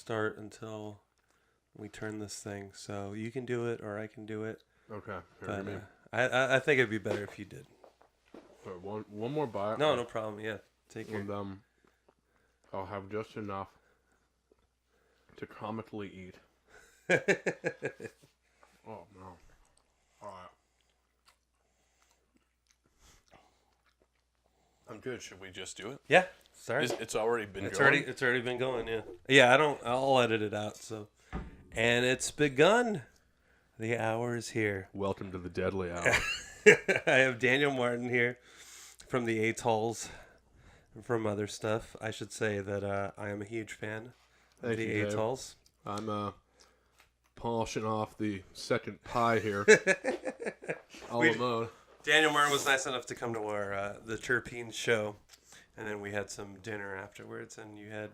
start until we turn this thing. So you can do it, or I can do it. Okay. But I think it'd be better if you did. One more bite. No problem. Yeah, take your. And I'll have just enough to comically eat. Oh no! All right. I'm good. Should we just do it? Yeah. Sorry. It's already been It's going? It's already been going. Yeah. Yeah. I'll edit it out. So, and it's begun. The hour is here. Welcome to the Dedlie hour. I have Daniel Martin here from the Atolls and from other stuff. I should say that I am a huge fan of Thank the you, Dave. Atolls. I'm polishing off the second pie here. A la mode. Daniel Martin was nice enough to come to our the Terpenes show, and then we had some dinner afterwards, and you had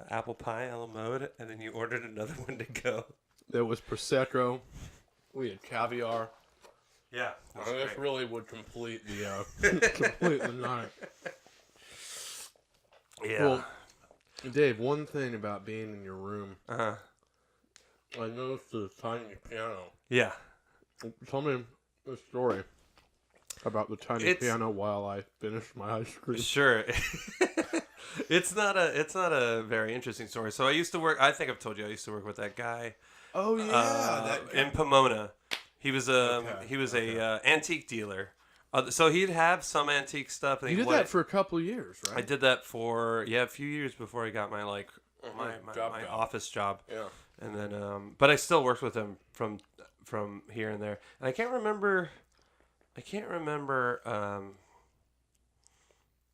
apple pie a la mode, and then you ordered another one to go. There was Prosecco. We had caviar. Yeah. This really would complete the complete the night. Yeah. Well, Dave, one thing about being in your room, Uh-huh. I noticed the tiny piano. Yeah. Tell me the story about the tiny piano while I finish my ice cream. Sure. It's not a very interesting story. So I used to work. I think I've told you I used to work with that guy. Oh yeah, in Pomona. He was a antique dealer. So he'd have some antique stuff. And you did that for a couple of years, right? I did that for a few years before I got my my office job. Yeah. And then but I still worked with him from here and there. And I can't remember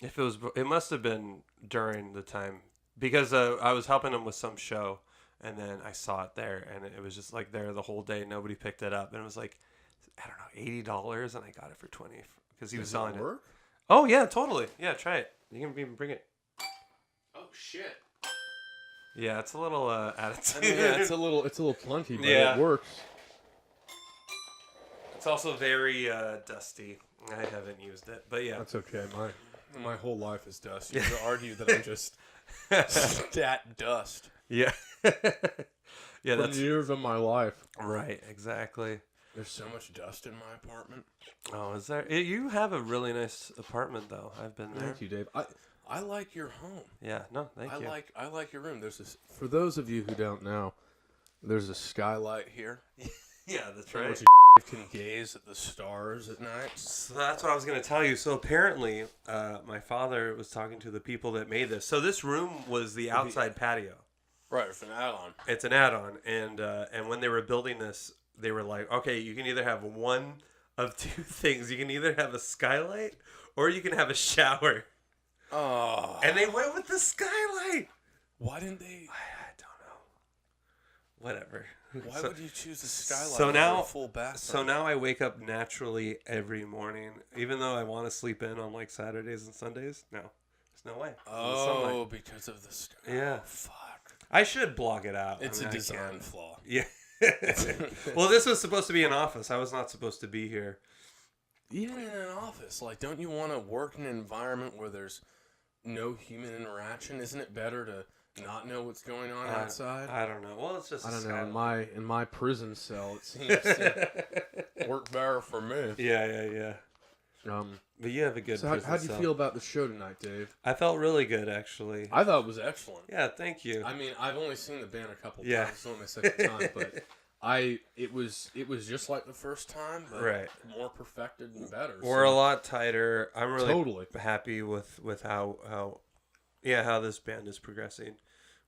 if it must have been during the time because I was helping him with some show. And then I saw it there, and it was just like there the whole day. Nobody picked it up, and it was like, I don't know, $80, and I got it for $20 because he was selling it. Oh yeah, totally. Yeah, try it. You can even bring it. Oh shit. Yeah, it's a little attitude. I mean, yeah, it's a little clunky, but it works. It's also very dusty. I haven't used it, but yeah, that's okay. My whole life is dust. You could argue that I'm just stat dust. Yeah. Yeah, that's years of my life. Right, exactly. There's so much dust in my apartment. Oh, is there? You have a really nice apartment, though. I've been there. Thank you, Dave. I like your home. Yeah, no, thank you. I like your room. There's this. For those of you who don't know, there's a skylight here. Yeah, that's right. Which you can gaze at the stars at night. So that's what I was going to tell you. So apparently, my father was talking to the people that made this. So this room was the outside patio. Right, it's an add-on. It's an add-on, and when they were building this, they were like, okay, you can either have one of two things. You can either have a skylight, or you can have a shower. Oh. And they went with the skylight. Why didn't they? I don't know. Whatever. Why would you choose the skylight over a full bathroom? So now I wake up naturally every morning, even though I want to sleep in on like Saturdays and Sundays. No, there's no way. Oh, because of the skylight. Yeah. Oh, fuck. I should blog it out. It's a design flaw. Yeah. Well, this was supposed to be an office. I was not supposed to be here. Even in an office, like, don't you want to work in an environment where there's no human interaction? Isn't it better to not know what's going on outside? I don't know. Well, it's just I don't know. In my prison cell, it seems to work better for me. Yeah. But you have a good. So how do you feel about the show tonight, Dave? I felt really good, actually. I thought it was excellent. Yeah, thank you. I mean, I've only seen the band a couple times. It's not my second time, but it was just like the first time, but more perfected and better. We're a lot tighter. I'm really happy with how this band is progressing.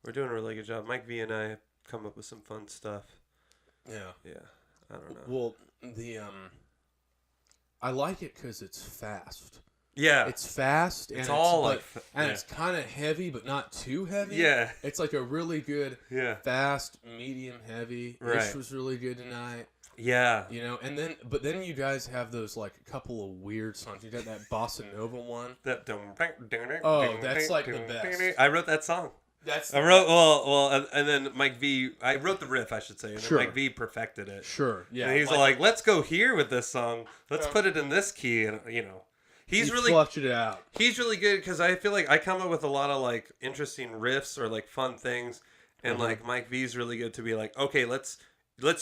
We're doing a really good job. Mike V and I have come up with some fun stuff. Yeah. I don't know. Well, I like it because it's fast. Yeah. It's fast. It's and it's kind of heavy, but not too heavy. Yeah. It's like a really good, fast, medium heavy. Right. This was really good tonight. Yeah. You know, but then you guys have those like a couple of weird songs. You got that Bossa Nova one. That's like the best. I wrote that song. That's I wrote well, and then Mike V. I wrote the riff, I should say, and then Mike V. perfected it. Sure, yeah. And he's like, "Let's go here with this song. Let's put it in this key," and he's really flushed it out. He's really good because I feel like I come up with a lot of like interesting riffs or like fun things, and like Mike V's really good to be like, okay, let's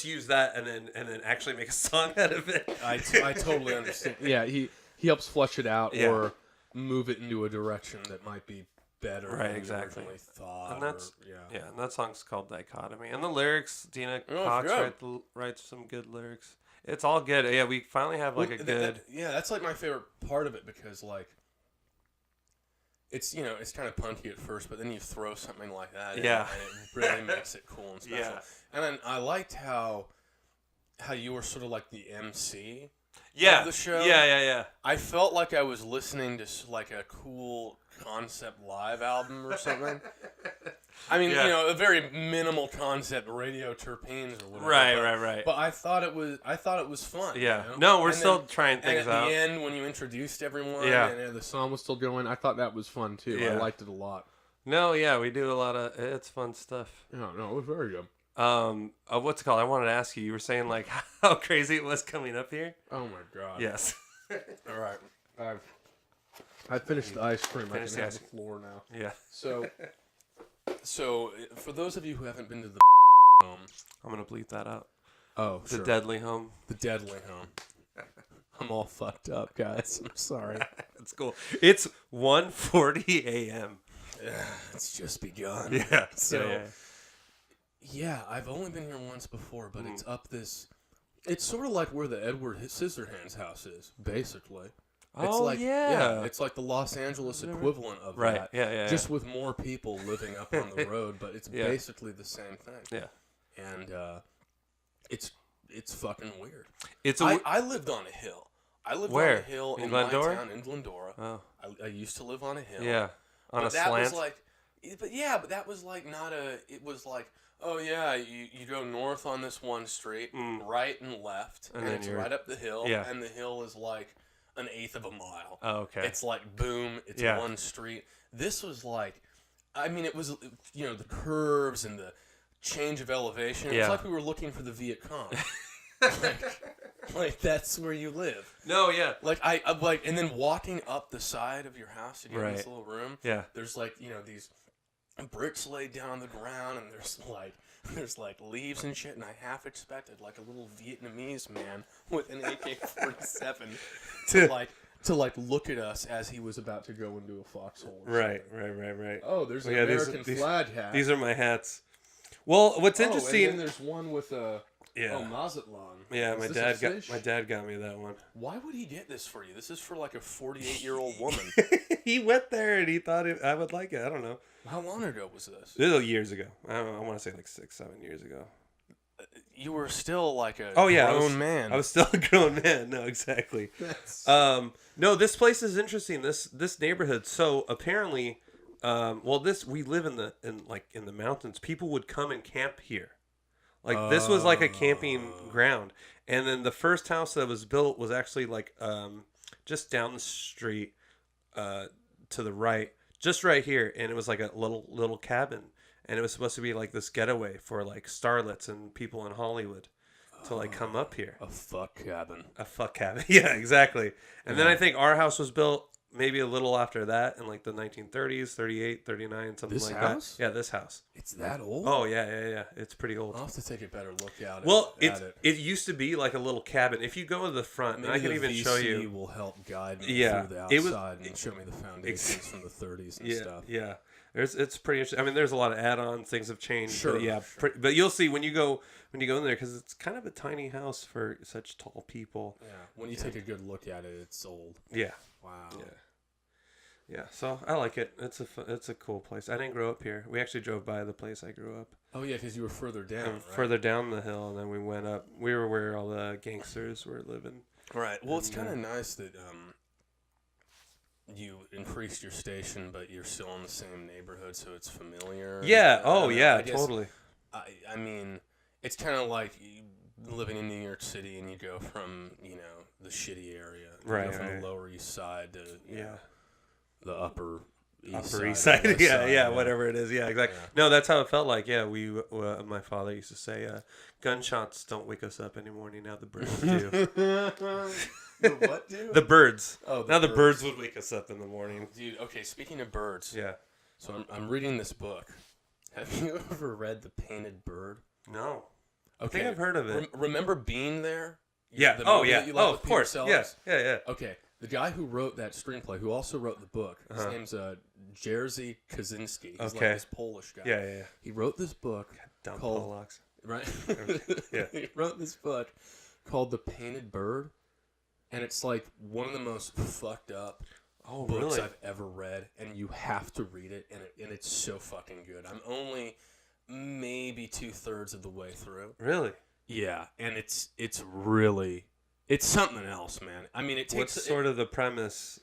use that and then actually make a song out of it. I totally understand. Yeah, he helps flesh it out or move it into a direction that might be better than you originally thought. And that's and that song's called Dichotomy. And the lyrics, Dina Cox writes some good lyrics. It's all good. Yeah, we finally have like a good. That's like my favorite part of it because like it's it's kind of punky at first, but then you throw something like that in, and it really makes it cool and special. Yeah. And then I liked how you were sort of like the MC of the show. Yeah. I felt like I was listening to like a cool concept live album or something. I mean, a very minimal concept, Radio Terpenes or whatever. Right. But I thought it was fun. Yeah. No, we're still trying things out. And at the end, when you introduced everyone, and the song was still going, I thought that was fun too. Yeah. I liked it a lot. No, yeah, we do a lot of it's fun stuff. No, it was very good. What's it called? I wanted to ask you. You were saying like how crazy it was coming up here. Oh my god. Yes. All right. I finished the ice cream. I can have the floor now. Yeah. So for those of you who haven't been to the home, I'm gonna bleep that out. Oh, the Dedlie home. The Dedlie home. I'm all fucked up, guys. I'm sorry. It's cool. It's 1:40 a.m. It's just begun. Yeah. So. Yeah, I've only been here once before, but it's up this. It's sort of like where the Edward Scissorhands house is, basically. It's like the Los Angeles equivalent of that. Yeah. Just with more people living up on the road, but it's basically the same thing. Yeah. And it's fucking weird. I lived on a hill. I lived on a hill in my town in Glendora. Oh. I used to live on a hill. Yeah. On a that slant. Was like, but that was like not a. It was like. Oh, yeah, you go north on this one street, right and left, and it's right up the hill, and the hill is like an eighth of a mile. Oh, okay. It's like, boom, it's one street. This was like, I mean, it was, the curves and the change of elevation. It was like we were looking for the Viet Cong. like, that's where you live. No, yeah. Like, and then walking up the side of your house to get in this little room, there's like, these bricks laid down on the ground, and there's like leaves and shit, and I half expected like a little Vietnamese man with an AK-47 to look at us as he was about to go into a foxhole. Right. Oh, there's an American flag hat. These are my hats. Well, what's interesting? And then there's one with a Mazatlan. Yeah, my dad got me that one. Why would he get this for you? This is for like a 48-year-old woman. He went there and he thought I would like it. I don't know. How long ago was this? This was years ago. I want to say like 6-7 years ago. You were still like a grown man. I was still a grown man. No, exactly. No, this place is interesting. This neighborhood. So apparently, we live in the mountains. People would come and camp here. Like this was like a camping ground. And then the first house that was built was actually like just down the street to the right, just right here, and it was like a little cabin, and it was supposed to be like this getaway for like starlets and people in Hollywood to like come up here. A fuck cabin. Yeah, exactly. And then I think our house was built maybe a little after that in like the 1930s, 38, 39, something this like house? that. Yeah, this house. It's that old? Oh, yeah. It's pretty old. I'll have to take a better look at it. Well, it used to be like a little cabin. If you go to the front, and I can even show you. Maybe will help guide me through the outside and show me the foundations from the 30s and stuff. Yeah. It's pretty interesting. I mean, there's a lot of add-ons. Things have changed. Sure. But but you'll see when you go in there, because it's kind of a tiny house for such tall people. Yeah. When you take a good look at it, it's old. Yeah. Wow. Yeah, so I like it. It's a cool place. I didn't grow up here. We actually drove by the place I grew up. Oh yeah, because you were further down. Right? Further down the hill, and then we went up. We were where all the gangsters were living. Right. Well, it's kind of nice that you increased your station, but you're still in the same neighborhood, so it's familiar. Yeah. Totally. I mean, it's kind of like living in New York City, and you go from the shitty area, right, from the Lower East Side to the Upper East Side. Yeah, whatever it is. Yeah, exactly. Yeah. No, that's how it felt like. Yeah, my father used to say, gunshots don't wake us up any morning. Now the birds do. The what do? The birds. Oh, the birds would wake us up in the morning. Dude, okay, speaking of birds. Yeah. So I'm reading this book, Have you ever read The Painted Bird? No. Okay. I think I've heard of it. Remember Being There? Yeah. Yeah. Oh, of course. Yeah. Okay. The guy who wrote that screenplay, who also wrote the book, his name's Jerzy Kaczynski. He's like this Polish guy. Yeah. He wrote this book called... Polacks. Right? Yeah. He wrote this book called The Painted Bird, and it's like one of the most fucked up books I've ever read, and you have to read it, and it's so fucking good. I'm only maybe 2/3 of the way through. Really? Yeah, and it's really... It's something else, man. I mean, it takes... What's sort of the premise?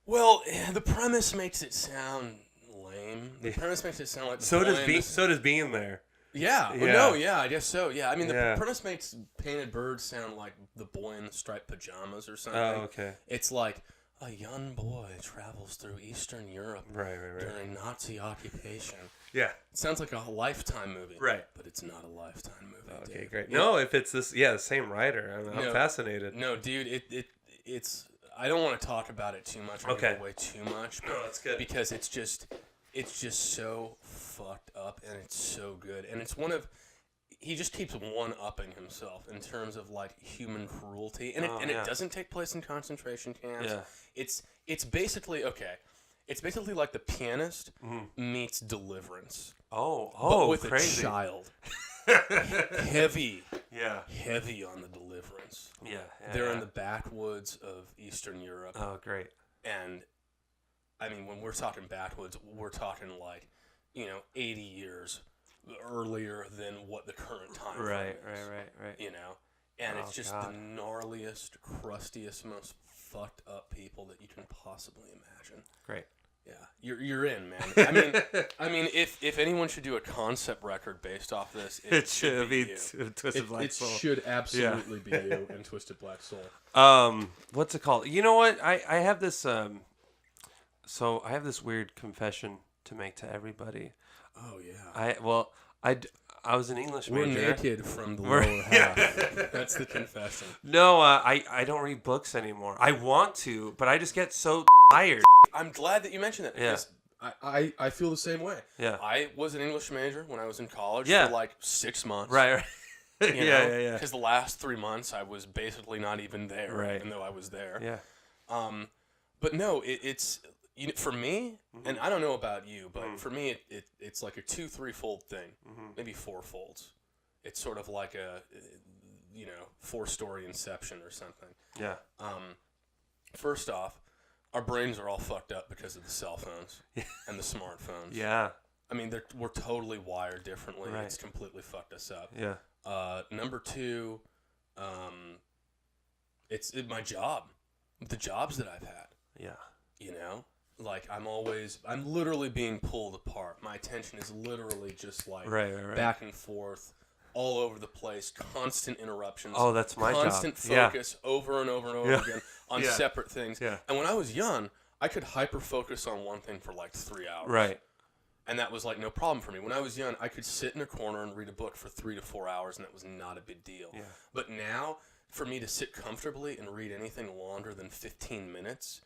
Well, the premise makes it sound lame. The premise makes it sound like... So does Being There. Yeah. Yeah. No, yeah, I guess so. Yeah, I mean, the premise makes Painted Bird sound like The Boy in the Striped Pajamas or something. Oh, okay. It's like a young boy travels through Eastern Europe during Nazi occupation. Yeah. It sounds like a Lifetime movie. Right. But it's not a Lifetime movie. Okay, Dave. great. No, if it's this, the same writer. I'm fascinated. No, dude, it's... I don't want to talk about it too much. Okay. Way too much. No, that's good. Because it's just so fucked up, and it's so good. And it's one of... He just keeps one-upping himself in terms of, like, human cruelty. And it doesn't take place in concentration camps. Yeah. It's basically... Okay. It's basically like The Pianist meets Deliverance. But with crazy. a child. Heavy on the Deliverance. Yeah. They're in the backwoods of Eastern Europe. Oh, great. And, I mean, when we're talking backwoods, we're talking like, 80 years earlier than what the current time is. Right. And it's just the gnarliest, crustiest, most fucked up people that you can possibly imagine. Great. Yeah, you're in, man. I mean, if anyone should do a concept record based off this, it should be you. Twisted Black Soul. It should absolutely be you and Twisted Black Soul. What's it called? You know what? I have this. So I have this weird confession to make to everybody. Oh yeah. I was an English major. We're naked from the lower half. That's the confession. No, I don't read books anymore. I want to, but I just get so tired. I'm glad that you mentioned that because I feel the same way. Yeah. I was an English major when I was in college for like 6 months. Right. Yeah. Because the last 3 months I was basically not even there, even though I was there. Yeah. But no, it's for me, and I don't know about you, but for me, it's like a 2-3-fold thing, maybe 4 folds. It's sort of like a 4-story Inception or something. Yeah. First off, our brains are all fucked up because of the cell phones and the smartphones. Yeah. I mean, we're totally wired differently. Right. It's completely fucked us up. Yeah. Number 2, it's my job. The jobs that I've had. Yeah. Like, I'm literally being pulled apart. My attention is literally just like back and forth, all over the place, constant interruptions. Oh, that's my job. Constant focus over and over and over again on separate things. Yeah. And when I was young, I could hyper-focus on one thing for like 3 hours. Right. And that was like no problem for me. When I was young, I could sit in a corner and read a book for 3 to 4 hours, and that was not a big deal. Yeah. But now, for me to sit comfortably and read anything longer than 15 minutes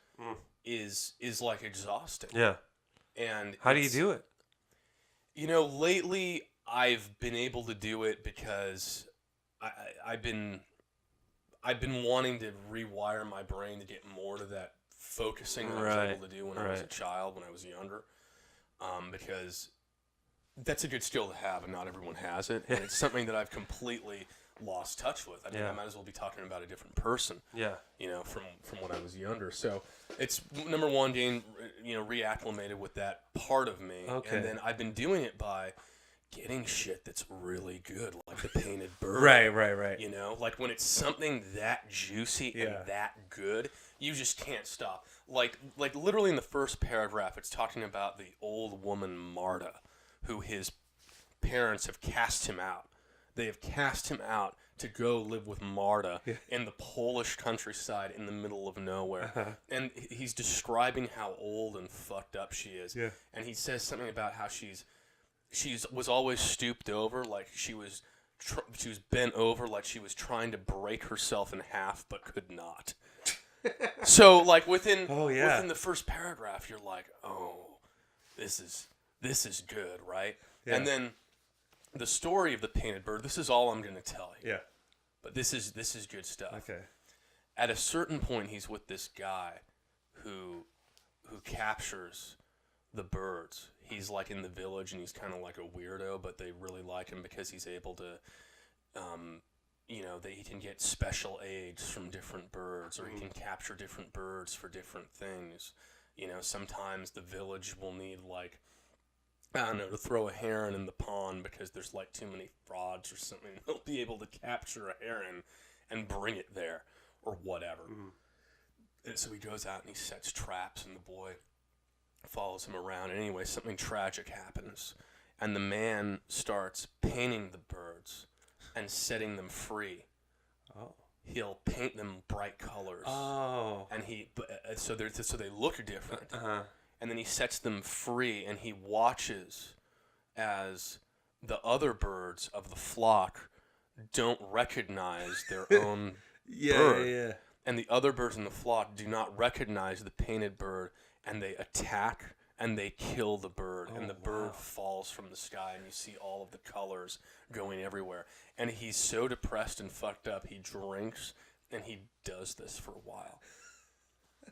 is like exhausting. Yeah. And how do you do it? Lately I've been able to do it because I've been wanting to rewire my brain to get more to that focusing that I was able to do when I was a child, when I was younger. Because that's a good skill to have, and not everyone has it. And it's something that I've completely lost touch with. I mean, I might as well be talking about a different person. Yeah. From when I was younger. So it's number one, being reacclimated with that part of me. Okay. And then I've been doing it by getting shit that's really good, like The Painted Bird. Right. Like when it's something that juicy and that good, you just can't stop. Like literally in the first paragraph, it's talking about the old woman Marta, who his parents have cast him out. They have cast him out to go live with Marta in the Polish countryside in the middle of nowhere. Uh-huh. And he's describing how old and fucked up she is. Yeah. And he says something about how she was always stooped over, like she was bent over, like she was trying to break herself in half but could not. So like within the first paragraph, you're like, oh, this is good, right? Yeah. And then the story of the painted bird. This is all I'm going to tell you. Yeah. But this is good stuff. Okay. At a certain point, he's with this guy who captures the birds. He's like in the village, and he's kind of like a weirdo, but they really like him because he's able to, that he can get special aids from different birds, or he can capture different birds for different things. Sometimes the village will need, like, I don't know, to throw a heron in the pond because there's like too many frogs or something. He'll be able to capture a heron and bring it there or whatever. And so he goes out and he sets traps, and the boy follows him around. And anyway, something tragic happens, and the man starts painting the birds and setting them free. Oh. He'll paint them bright colors. Oh. And so they look different. And then he sets them free, and he watches as the other birds of the flock don't recognize their own bird. Yeah. And the other birds in the flock do not recognize the painted bird, and they attack and they kill the bird. And the bird falls from the sky, and you see all of the colors going everywhere. And he's so depressed and fucked up, he drinks, and he does this for a while.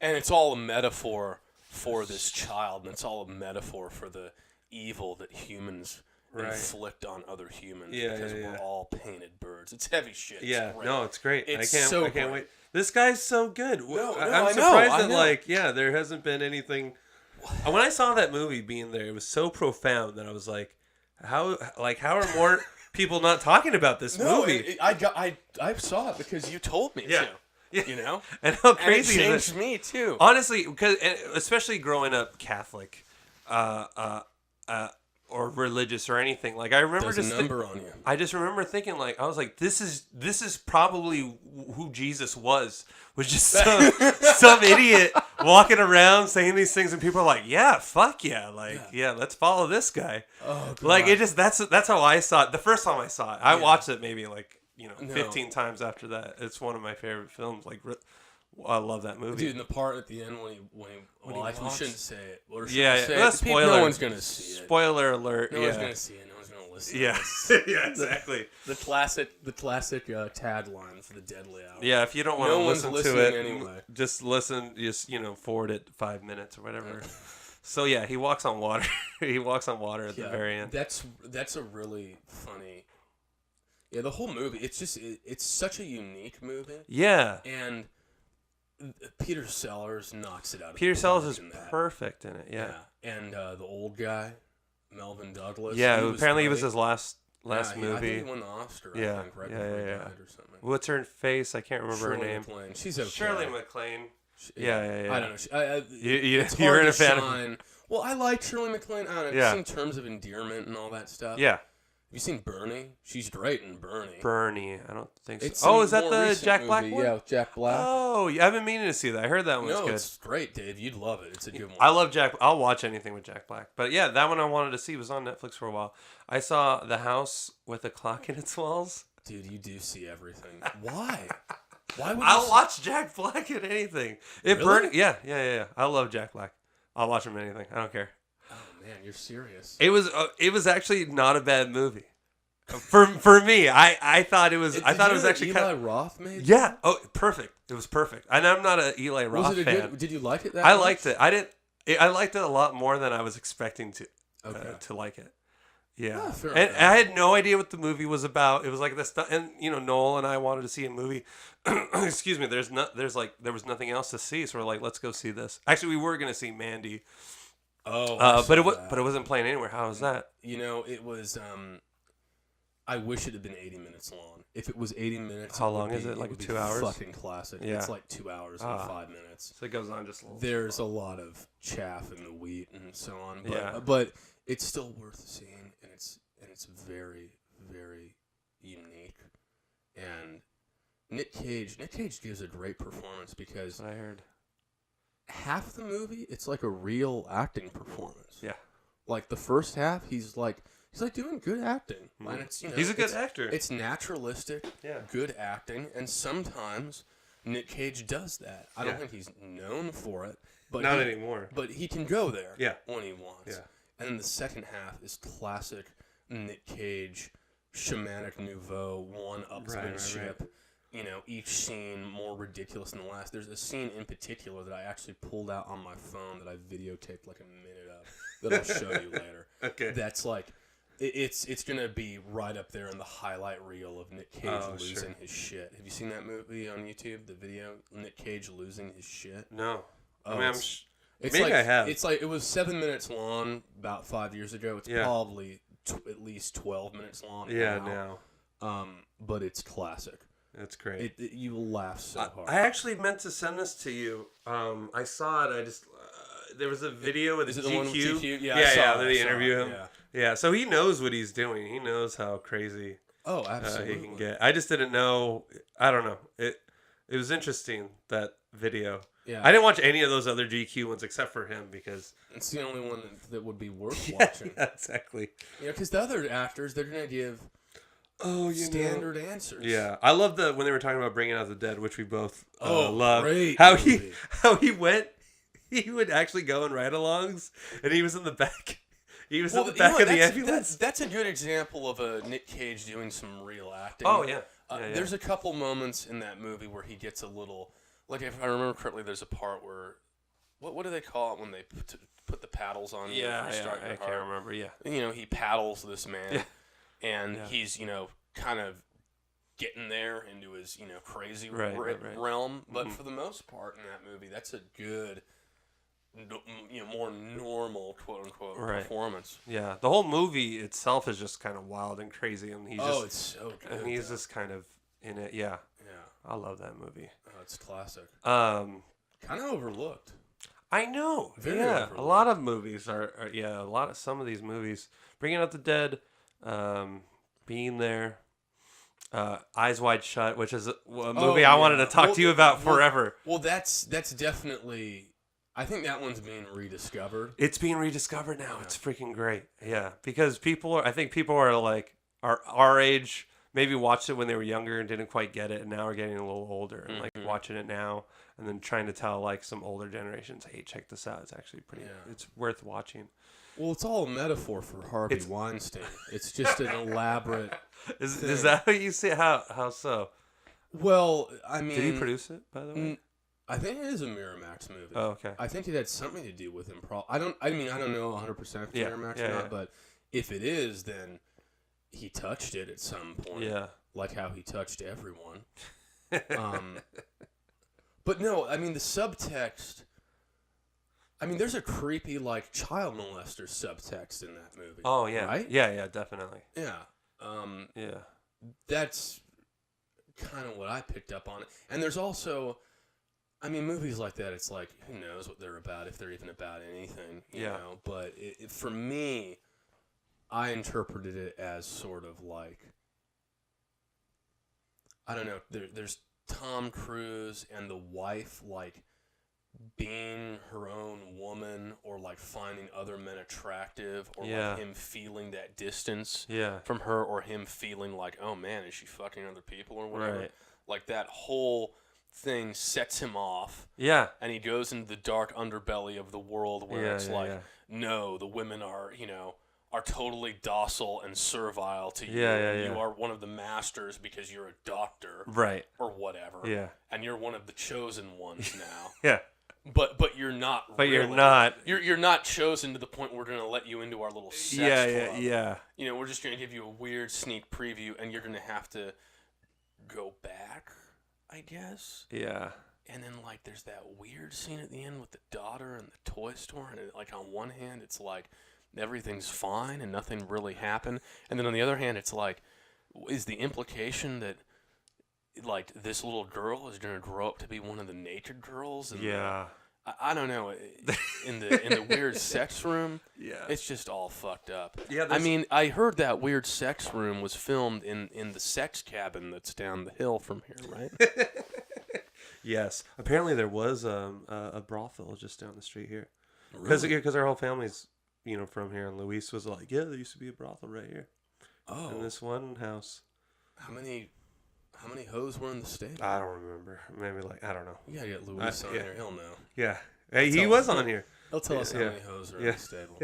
And it's all a metaphor for this child, and it's all a metaphor for the evil that humans inflict on other humans, because we're all painted birds. It's heavy shit. Yeah, it's great. I can't wait. This guy's so good. I'm surprised that there hasn't been anything. When I saw that movie being there, it was so profound that I was like, how are more people not talking about this movie? I saw it because you told me to. Yeah. And how crazy and it is changed me too. Honestly, because especially growing up Catholic, or religious or anything. Like I remember I just remember thinking, like, I was like, this is probably who Jesus was just some idiot walking around saying these things, and people are like, yeah, fuck yeah, like let's follow this guy. Oh, God. Like it just that's how I saw it. The first time I saw it, I watched it maybe 15 times after that. It's one of my favorite films. Like, I love that movie. Dude, and the part at the end when we shouldn't say it. That's spoiler. No one's going to see it. Spoiler alert. No one's going to see it. No one's going to listen. Yeah. Yeah, exactly. The classic tagline for the Dedlie hour. Yeah, if you don't want to listen to it, anyway. just listen. Just forward it 5 minutes or whatever. So yeah, he walks on water. He walks on water at the very end. That's a really funny. Yeah, the whole movie. It's such a unique movie. Yeah. And Peter Sellers knocks it out. Peter Sellers is perfect in it. Yeah. And the old guy, Melvin Douglas. Yeah, apparently it was his last movie. I think he won the Oscar. I think, right before he died or something. What's her face? I can't remember her name. MacLaine. She's okay. Shirley MacLaine. Yeah. I don't know. You're a fan of. Well, I like Shirley MacLaine. I don't know. Just in terms of endearment and all that stuff. Yeah. Have you seen Bernie? She's great in Bernie. I don't think so. Is that the Jack Black one? Yeah, Jack Black. Oh, I've been meaning to see that. I heard that one was good. No, it's great, Dave. You'd love it. It's a good one. I love Jack. I'll watch anything with Jack Black. But yeah, that one I wanted to see was on Netflix for a while. I saw The House with a Clock in Its Walls. Dude, you do see everything. Why? Why would I'll watch Jack Black in anything. Really? Yeah. I love Jack Black. I'll watch him in anything. I don't care. Oh man, you're serious. It was actually not a bad movie. For me, I thought it was. I thought it was actually Eli Roth made. Yeah. Oh, perfect. It was perfect. And I'm not an Eli Roth fan. Did you like it? I liked it. I liked it a lot more than I was expecting to like it. Yeah. Oh, and I had no idea what the movie was about. It was like this, and Noel and I wanted to see a movie. Excuse me. There was nothing else to see, so we're like, let's go see this. Actually, we were gonna see Mandy. Oh. But it wasn't playing anywhere. How was that? It was. I wish it had been 80 minutes long. If it was 80 minutes, how long is it? Like 2 hours? Fucking classic. Yeah. It's like 2 hours and 5 minutes. So it goes on just a little. There's a lot of chaff in the wheat and so on. But it's still worth seeing, and it's very, very unique. And Nick Cage gives a great performance because I heard half the movie it's like a real acting performance. Yeah. Like the first half, he's doing good acting. And it's, he's a good actor. It's naturalistic, good acting, and sometimes Nick Cage does that. I don't think he's known for it, but not anymore. But he can go there when he wants. Yeah. And then the second half is classic Nick Cage, shamanic nouveau, one-upsmanship. Right. You know, each scene more ridiculous than the last. There's a scene in particular that I actually pulled out on my phone that I videotaped like a minute of that I'll show you later. Okay. That's like, it's going to be right up there in the highlight reel of Nick Cage losing his shit. Have you seen that movie on YouTube, the video? Nick Cage losing his shit? No. Oh, I mean, it's maybe like, I have. It's like, it was 7 minutes long about 5 years ago. It's probably at least 12 minutes long now. But it's classic. That's great. You will laugh so hard. I actually meant to send this to you. I saw it. I just there was a video with GQ. The one with GQ? Yeah. They interview him. Yeah. So he knows what he's doing. He knows how crazy. Oh, absolutely. He can get. I just didn't know. I don't know. It was interesting, that video. Yeah. I didn't watch any of those other GQ ones except for him because it's the only one that would be worth watching. Yeah, exactly. Because the other actors, they're gonna give. Standard answers. Yeah, I love when they were talking about Bringing Out the Dead, which we both love. Great how movie. he went. He would actually go in ride-alongs, and he was in the back. He was in the back of the ambulance. That's a good example of a Nick Cage doing some real acting. Oh yeah. There's a couple moments in that movie where he gets a little, like if I remember correctly, there's a part where, what do they call it when they put the paddles on? Yeah, I can't remember. Yeah. You know, he paddles this man. Yeah. And he's, kind of getting there into his, crazy realm. But for the most part in that movie, that's a good, more normal, quote-unquote, performance. Yeah. The whole movie itself is just kind of wild and crazy. And it's so good. And he's just kind of in it. Yeah. Yeah. I love that movie. Oh, it's classic. Kind of overlooked. I know. Very overlooked. A lot of movies some of these movies. Bringing Out the Dead, Being There, Eyes Wide Shut, which is a movie I wanted to talk to you about forever. Well, that's definitely. I think that one's being rediscovered. It's being rediscovered now. Yeah. It's freaking great. Yeah, because people are like our age, maybe watched it when they were younger and didn't quite get it, and now are getting a little older and like watching it now, and then trying to tell like some older generations, hey, check this out. It's actually pretty. Yeah. It's worth watching. Well, it's all a metaphor for Harvey Weinstein. It's just an elaborate. Is that what you see? How so? Well, I mean, did he produce it, by the way? I think it is a Miramax movie. Oh, okay. I think it had something to do with improv. I don't know 100% if Miramax or not, but if it is, then he touched it at some point. Yeah. Like how he touched everyone. But no, I mean the subtext. I mean, there's a creepy, like, child molester subtext in that movie. Oh, yeah. Right? Yeah, definitely. Yeah. Yeah. That's kind of what I picked up on. And there's also, I mean, movies like that, it's like, who knows what they're about, if they're even about anything, you know? But for me, I interpreted it as sort of like, I don't know, there's Tom Cruise and the wife, like, being her own woman, or like finding other men attractive, or like him feeling that distance from her, or him feeling like, oh man, is she fucking other people or whatever. Right. Like that whole thing sets him off. Yeah. And he goes into the dark underbelly of the world where no, the women are, are totally docile and servile to you. You are one of the masters because you're a doctor. Right. Or whatever. Yeah. And you're one of the chosen ones now. Yeah. But you're not. But really. You're not. You're not chosen to the point where we're gonna let you into our little sex club. Yeah. We're just gonna give you a weird sneak preview, and you're gonna have to go back, I guess. Yeah. And then like, there's that weird scene at the end with the daughter and the toy store, and like on one hand, it's like everything's fine and nothing really happened, and then on the other hand, it's like, is the implication that, like, this little girl is going to grow up to be one of the naked girls? And I don't know. In the weird sex room, it's just all fucked up. Yeah, I mean, I heard that weird sex room was filmed in the sex cabin that's down the hill from here, right? Yes. Apparently there was a brothel just down the street here. Because our whole family's, from here. And Luis was like, yeah, there used to be a brothel right here. Oh. In this one house. How many hoes were in the state? I don't remember. Maybe I don't know. You gotta get Luis on here. He'll know. Yeah. Hey, he was on here. He'll tell us how many hoes are in the stable.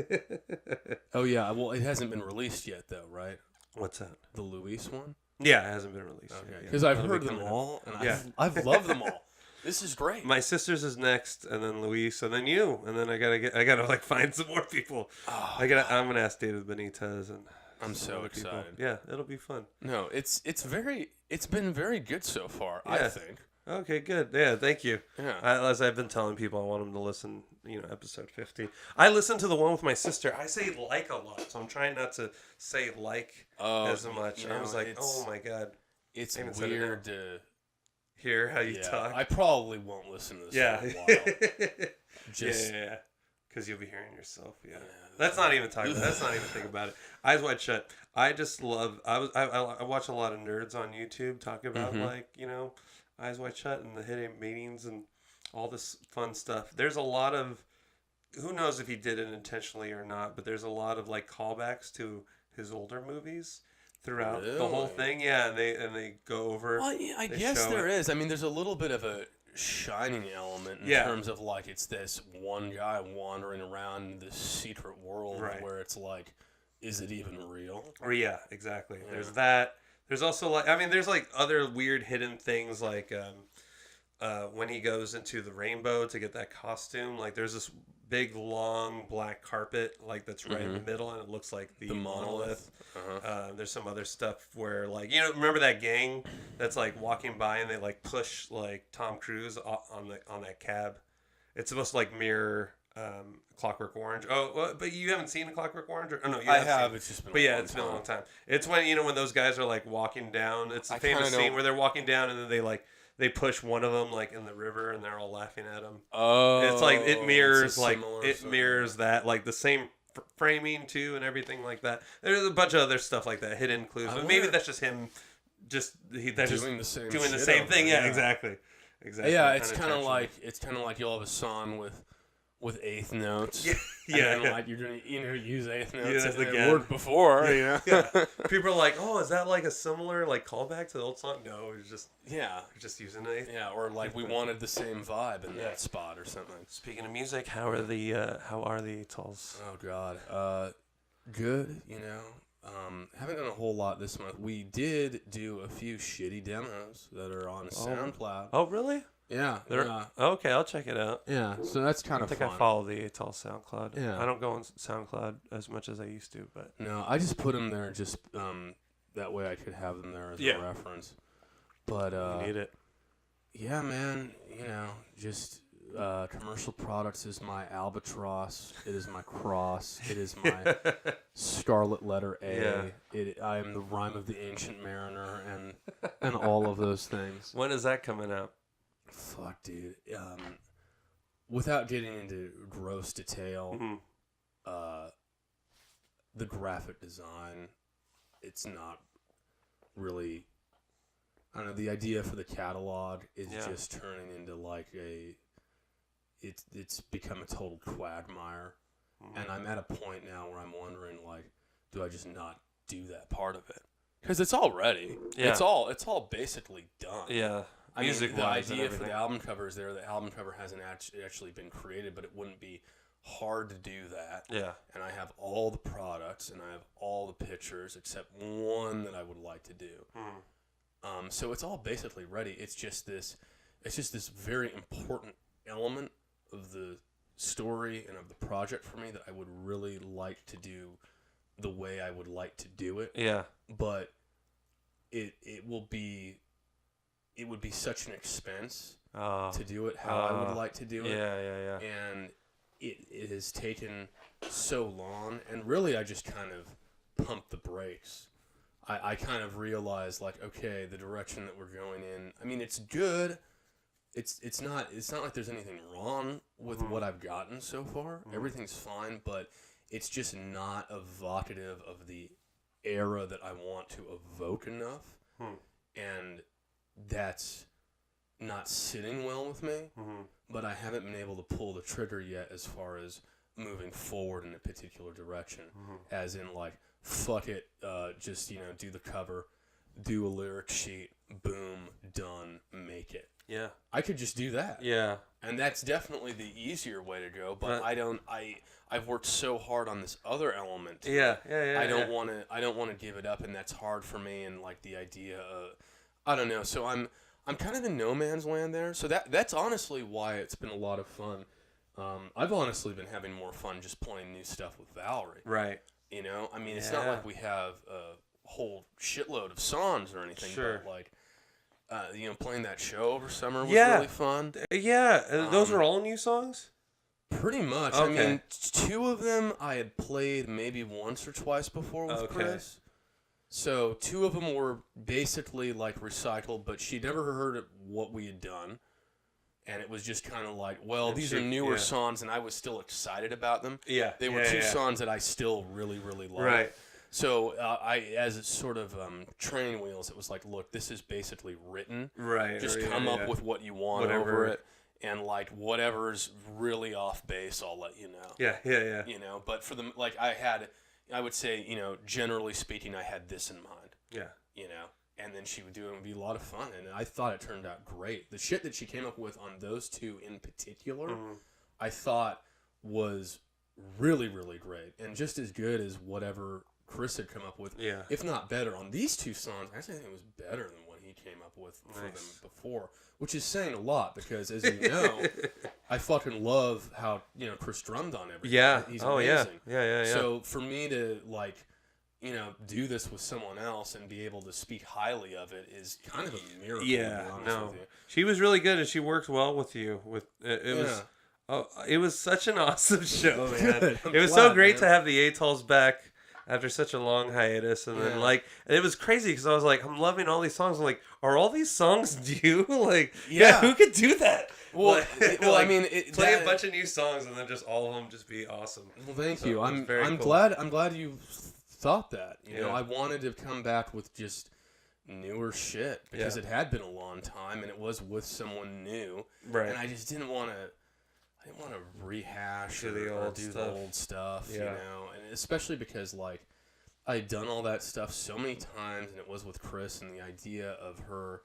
Oh, yeah. Well, it hasn't been released yet, though, right? What's that? The Luis one? Yeah, it hasn't been released yet. Because I've heard them all, and I've loved them all. This is great. My sister's is next, and then Luis, and then you, and then I gotta like find some more people. Oh, I'm gonna ask David Benitez, and I'm so excited. People. Yeah, it'll be fun. No, it's been very good so far. Yeah. I think. Okay, good. Yeah, thank you. Yeah. As I've been telling people, I want them to listen. Episode 50. I listened to the one with my sister. I say like a lot, so I'm trying not to say like as much. I was like, oh my god, it's weird to hear how you talk. I probably won't listen to this for a while. Yeah. Because you'll be hearing yourself. Yeah. That's not even talking. That's not even thinking about it. Eyes Wide Shut. I just love. I watch a lot of nerds on YouTube talk about Eyes Wide Shut and the hidden meanings and all this fun stuff. There's a lot of, who knows if he did it intentionally or not, but there's a lot of like callbacks to his older movies throughout the whole thing. Yeah, and they go over. Well, yeah, I guess there is. I mean, there's a little bit of a Shining element in terms of like it's this one guy wandering around this secret world where it's like, is it even real? Or yeah, exactly. Yeah. There's that. There's also like, I mean, there's like other weird hidden things like when he goes into the rainbow to get that costume, like there's this big long black carpet like that's right in the middle, and it looks like the monolith. There's some other stuff where like, remember that gang that's like walking by and they like push like Tom Cruise on that cab. It's supposed to like mirror Clockwork Orange. Oh, but you haven't seen Clockwork Orange? Or no, I have. It's just been. But yeah, it's been a long time. It's when when those guys are like walking down. It's a famous scene where they're walking down and then they push one of them like in the river and they're all laughing at him. Oh, it's like it mirrors mirrors that like the same framing too and everything like that. There's a bunch of other stuff like that, hidden clues. But maybe that's just him, doing the same thing. Yeah, exactly. Yeah, it's kind of like you'll have a song with eighth notes. And then, like you're gonna use eighth notes as the word before. People are like, oh, is that like a similar like callback to the old song? No, it's just just using eighth. Yeah, or like we wanted the same vibe in that spot or something. Speaking of music, how are the Atolls? Oh God, good. Haven't done a whole lot this month. We did do a few shitty demos that are on SoundCloud. Oh really? Yeah. Okay, I'll check it out. Yeah, so that's kind of fun. I think I follow the Atolls SoundCloud. Yeah. I don't go on SoundCloud as much as I used to, but... No, I just put them there just that way I could have them there as a reference. But, you need it. Yeah, man, just commercial products is my albatross. It is my cross. It is my scarlet letter A. Yeah. I am the rhyme of the ancient mariner and all of those things. When is that coming out? Fuck, dude. Without getting into gross detail, the graphic design, it's not really... I don't know, the idea for the catalog is just turning into like it's become a total quagmire. And I'm at a point now where I'm wondering, like, do I just not do that part of it? Because it's all ready. Yeah. It's all basically done. Yeah. I mean, the idea for the album cover is there. The album cover hasn't actually been created, but it wouldn't be hard to do that. Yeah. And I have all the products, and I have all the pictures, except one that I would like to do. So it's all basically ready. It's just this very important element of the story and of the project for me that I would really like to do the way I would like to do it. Yeah. But it would be such an expense to do it how I would like to do it. Yeah. And it has taken so long, and really I just kind of pumped the brakes. I kind of realized, like, okay, the direction that we're going in, I mean, it's good. It's not like there's anything wrong with what I've gotten so far. Everything's fine, but it's just not evocative of the era that I want to evoke enough. And that's not sitting well with me, but I haven't been able to pull the trigger yet as far as moving forward in a particular direction, as in, like, fuck it, just, do the cover, do a lyric sheet, boom, done, make it. Yeah. I could just do that. Yeah. And that's definitely the easier way to go, but I've worked so hard on this other element. I don't want to give it up, and that's hard for me, and like the idea of, I don't know. So I'm kind of in no man's land there. So that's honestly why it's been a lot of fun. I've honestly been having more fun just playing new stuff with Valerie. Right. You know, I mean, it's not like we have a whole shitload of songs or anything, but like, you know, playing that show over summer was really fun. Yeah, those are all new songs? Pretty much. Okay. I mean, 2 of them I had played maybe once or twice before with Chris. So 2 of them were basically like recycled, but she never heard of what we had done. And it was just kind of like, well, these are newer songs, and I was still excited about them. Yeah. They were 2 songs that I still really, really liked. Right. So as it's sort of training wheels, it was like, look, this is basically written. Right. Just come up with what you want over it. And, like, whatever's really off base, I'll let you know. Yeah. You know, but for the, like, I would say, you know, generally speaking, I had this in mind. Yeah. You know, and then she would do it. It would be a lot of fun. And I thought it turned out great. The shit that she came up with on those 2 in particular, I thought was really, really great. And just as good as whatever Chris had come up with. Yeah. If not better. On these 2 songs, I actually think it was better than what he came up with for them before. Which is saying a lot because, as you know, I fucking love how, you know, Chris drummed on everything. Yeah. He's amazing. Yeah. So for me to, like, you know, do this with someone else and be able to speak highly of it is kind of a miracle. Yeah, to be honest with you. She was really good and she worked well with you. It was such an awesome show, man. It was so great to have the Atolls back after such a long hiatus, and then like it was crazy because I was like, I'm loving all these songs. I'm like, are all these songs new? Like, who could do that? Well, I mean, play a bunch of new songs and then just all of them just be awesome. Well, thank you. I'm glad you thought that. You know, I wanted to come back with just newer shit because it had been a long time and it was with someone new, right? And I just didn't want to. I didn't want to rehash or do the old stuff, you know, and especially because, like, I had done all that stuff so many times, and it was with Chris, and the idea of her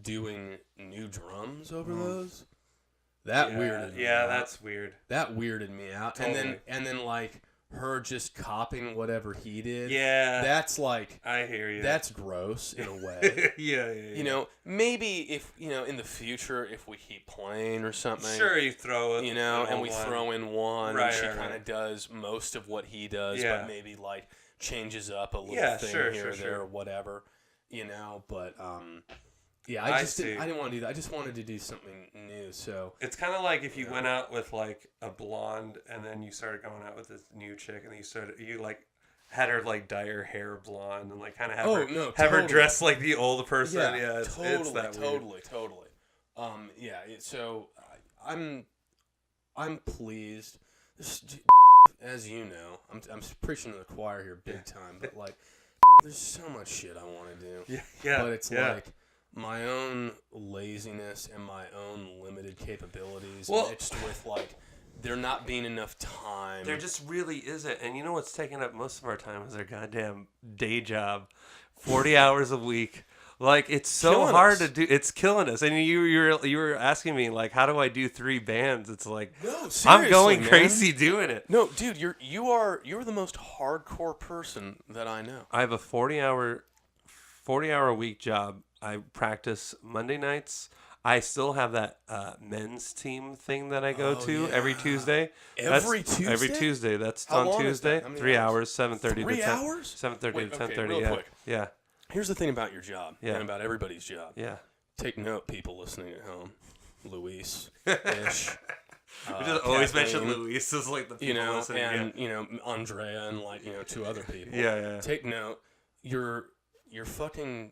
doing new drums over those, that weirded me out. Yeah, that's weird. That weirded me out. Totally. And then, like, her just copying whatever he did. Yeah. That's like... I hear you. That's gross, in a way. Yeah. You know, maybe if, you know, in the future, if we keep playing or something... Sure, you throw it. You know, and we throw in one, and she kind of does most of what he does, but maybe, like, changes up a little thing here or there or whatever, you know, but... Yeah, I didn't want to do that. I just wanted to do something new. So it's kind of like if you went out with like a blonde, and then you started going out with this new chick, and you had her like dye her hair blonde, and like kind of have her dress like the old person. Yeah, it's that weird. Totally. So I'm pleased. As you know, I'm preaching to the choir here big time, but like, there's so much shit I want to do. Yeah. But it's like. My own laziness and my own limited capabilities mixed with, like, there not being enough time. There just really isn't. And you know what's taking up most of our time is our goddamn day job. 40 hours a week. Like, it's so hard to do. It's killing us. And you were asking me, like, how do I do 3 bands? It's like, no, seriously, I'm going crazy doing it. No, dude, you're the most hardcore person that I know. I have a 40-hour a week job. I practice Monday nights. I still have that men's team thing that I go to every Tuesday. Every Tuesday? Every Tuesday. That's on Tuesday. 3 hours, 7:30 to 10. hours? 7:30 to 10:30. Real quick. Yeah. Here's the thing about your job and about everybody's job. Yeah. Take note, people listening at home. Luis, Ish. We just always mention Luis as like the people listening. And you know, Andrea and like 2 other people. Yeah. Take note. Your fucking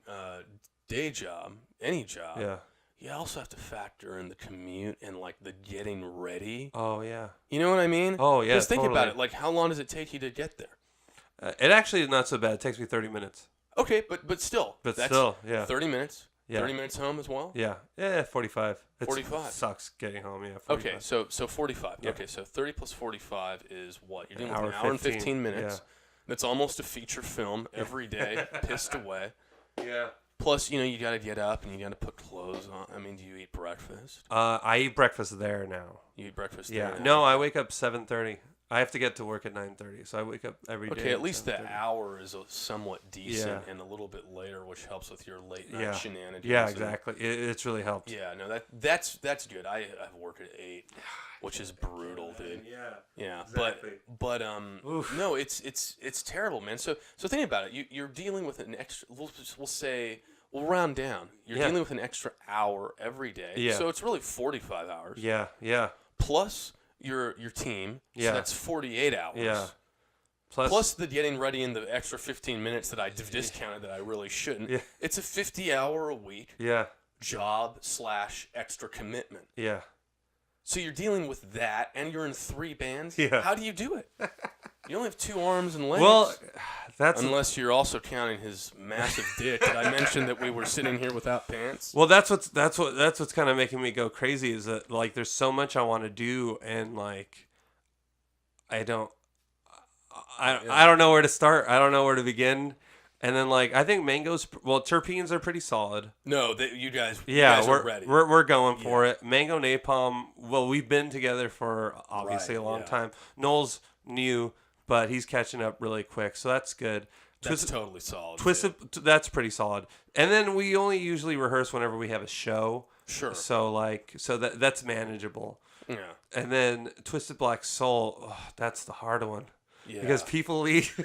day job, any job. Yeah. You also have to factor in the commute and like the getting ready. Oh yeah. You know what I mean? Oh yeah. Just think about it. Like, how long does it take you to get there? It actually is not so bad. It takes me 30 minutes. Okay, but still. But still, yeah. 30 minutes. Yeah. 30 minutes home as well. Yeah. 45. 45. It sucks getting home. Yeah. 45. Okay, so 45. Yeah. Okay, so 30 plus 45 is what? You're doing an hour and 15 minutes. Yeah. That's almost a feature film every day, pissed away. Yeah. Plus, you got to get up and you got to put clothes on. I mean, do you eat breakfast? I eat breakfast there now. You eat breakfast there now? No, I wake up 7:30. I have to get to work at 9:30, so I wake up every day. Okay, at least the hour is somewhat decent and a little bit later, which helps with your late night shenanigans. Yeah, exactly. It's really helped. Yeah, no, that's good. I work at 8, which is brutal, dude. Yeah, exactly. but no, it's terrible, man. So think about it. You're dealing with an extra. We'll round down. You're dealing with an extra hour every day. Yeah. So it's really 45 hours. Yeah. Plus your team. So that's 48 hours. Yeah. Plus the getting ready in the extra 15 minutes that I discounted that I really shouldn't. Yeah. It's a 50-hour a week job / extra commitment. Yeah. So you're dealing with that, and you're in 3 bands. Yeah. How do you do it? You only have 2 arms and legs. Well, unless you're also counting his massive dick. Did I mention that we were sitting here without pants? Well, that's what's kind of making me go crazy. Is that like there's so much I want to do, and like I don't know where to start. I don't know where to begin. And then, like, I think terpenes are pretty solid. No, you guys are ready. We're going for it. Mango napalm. Well, we've been together for obviously a long time. Noel's new, but he's catching up really quick, so that's good. That's totally solid. That's pretty solid. And then we only usually rehearse whenever we have a show. Sure. So that's manageable. Yeah. And then Twisted Black Soul. That's the hard one. Yeah. Because people leave.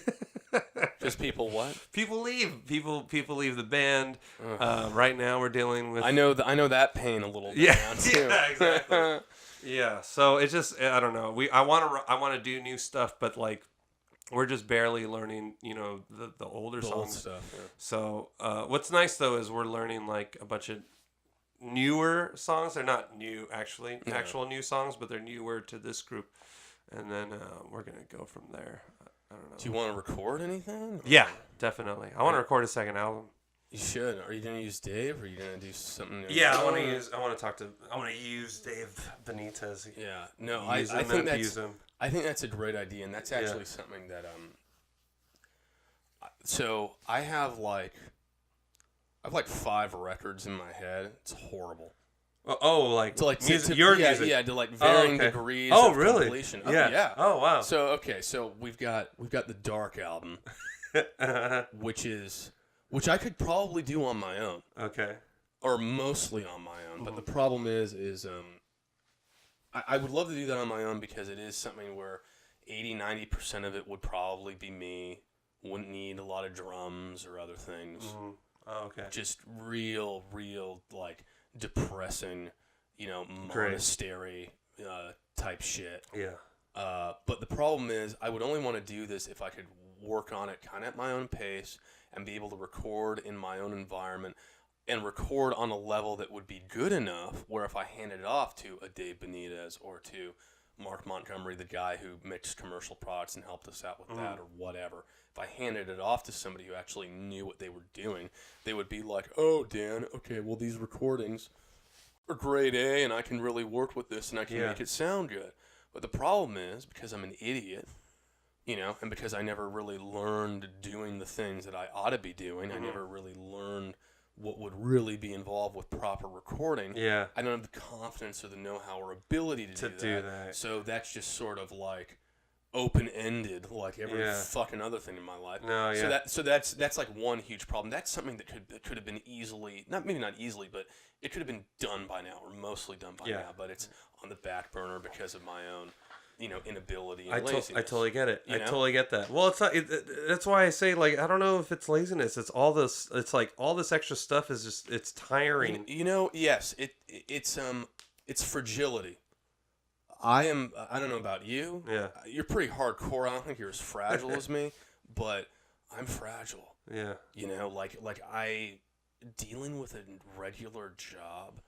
Just people what? People leave. People leave the band. Right now we're dealing with. I know that pain a little bit. Yeah, too. Yeah, exactly. Yeah. So it's just I don't know. I want to do new stuff, but like we're just barely learning. The older songs. Old stuff. Yeah. So what's nice though is we're learning like a bunch of newer songs. They're not new actually, actual new songs, but they're newer to this group. And then we're going to go from there. I don't know. Do you want to record anything? Or? Yeah, definitely. I want to record a second album. You should. Are you going to use Dave or are you going to do something new? Yeah, I want to use Dave Benitez. Yeah. No, I think that's a great idea, and that's actually something that so I have like 5 records in my head. It's horrible. Like to like music, your music. Yeah, to like varying degrees. Oh, of really? Completion. Yeah. Oh, wow. So we've got the Dark album, which I could probably do on my own. Okay. Or mostly on my own, but the problem is I would love to do that on my own because it is something where 80-90% of it would probably be me. Wouldn't need a lot of drums or other things. Mm-hmm. Oh, okay. Just real like depressing, monastery type shit. Yeah. But the problem is I would only want to do this if I could work on it kind of at my own pace and be able to record in my own environment and record on a level that would be good enough where if I handed it off to a Dave Benitez or to Mark Montgomery, the guy who mixed commercial products and helped us out with that or whatever, if I handed it off to somebody who actually knew what they were doing, they would be like, oh, Dan, okay, well, these recordings are grade A, and I can really work with this, and I can make it sound good. But the problem is, because I'm an idiot, and because I never really learned doing the things that I ought to be doing, I never really learned what would really be involved with proper recording. Yeah. I don't have the confidence or the know-how or ability to do that. So that's just sort of like open-ended, like every fucking other thing in my life. No, yeah. So that's like one huge problem. That's something that could have been easily, not easily, but it could have been done by now, or mostly done by now. But it's on the back burner because of my own, inability and laziness. I totally get it. I totally get that. Well, it's not. That's why I say like I don't know if it's laziness. It's all this. It's like all this extra stuff is just it's tiring. Yes. It's fragility. I don't know about you. Yeah. You're pretty hardcore. I don't think you're as fragile as me, but I'm fragile. Yeah. Like I dealing with a regular job.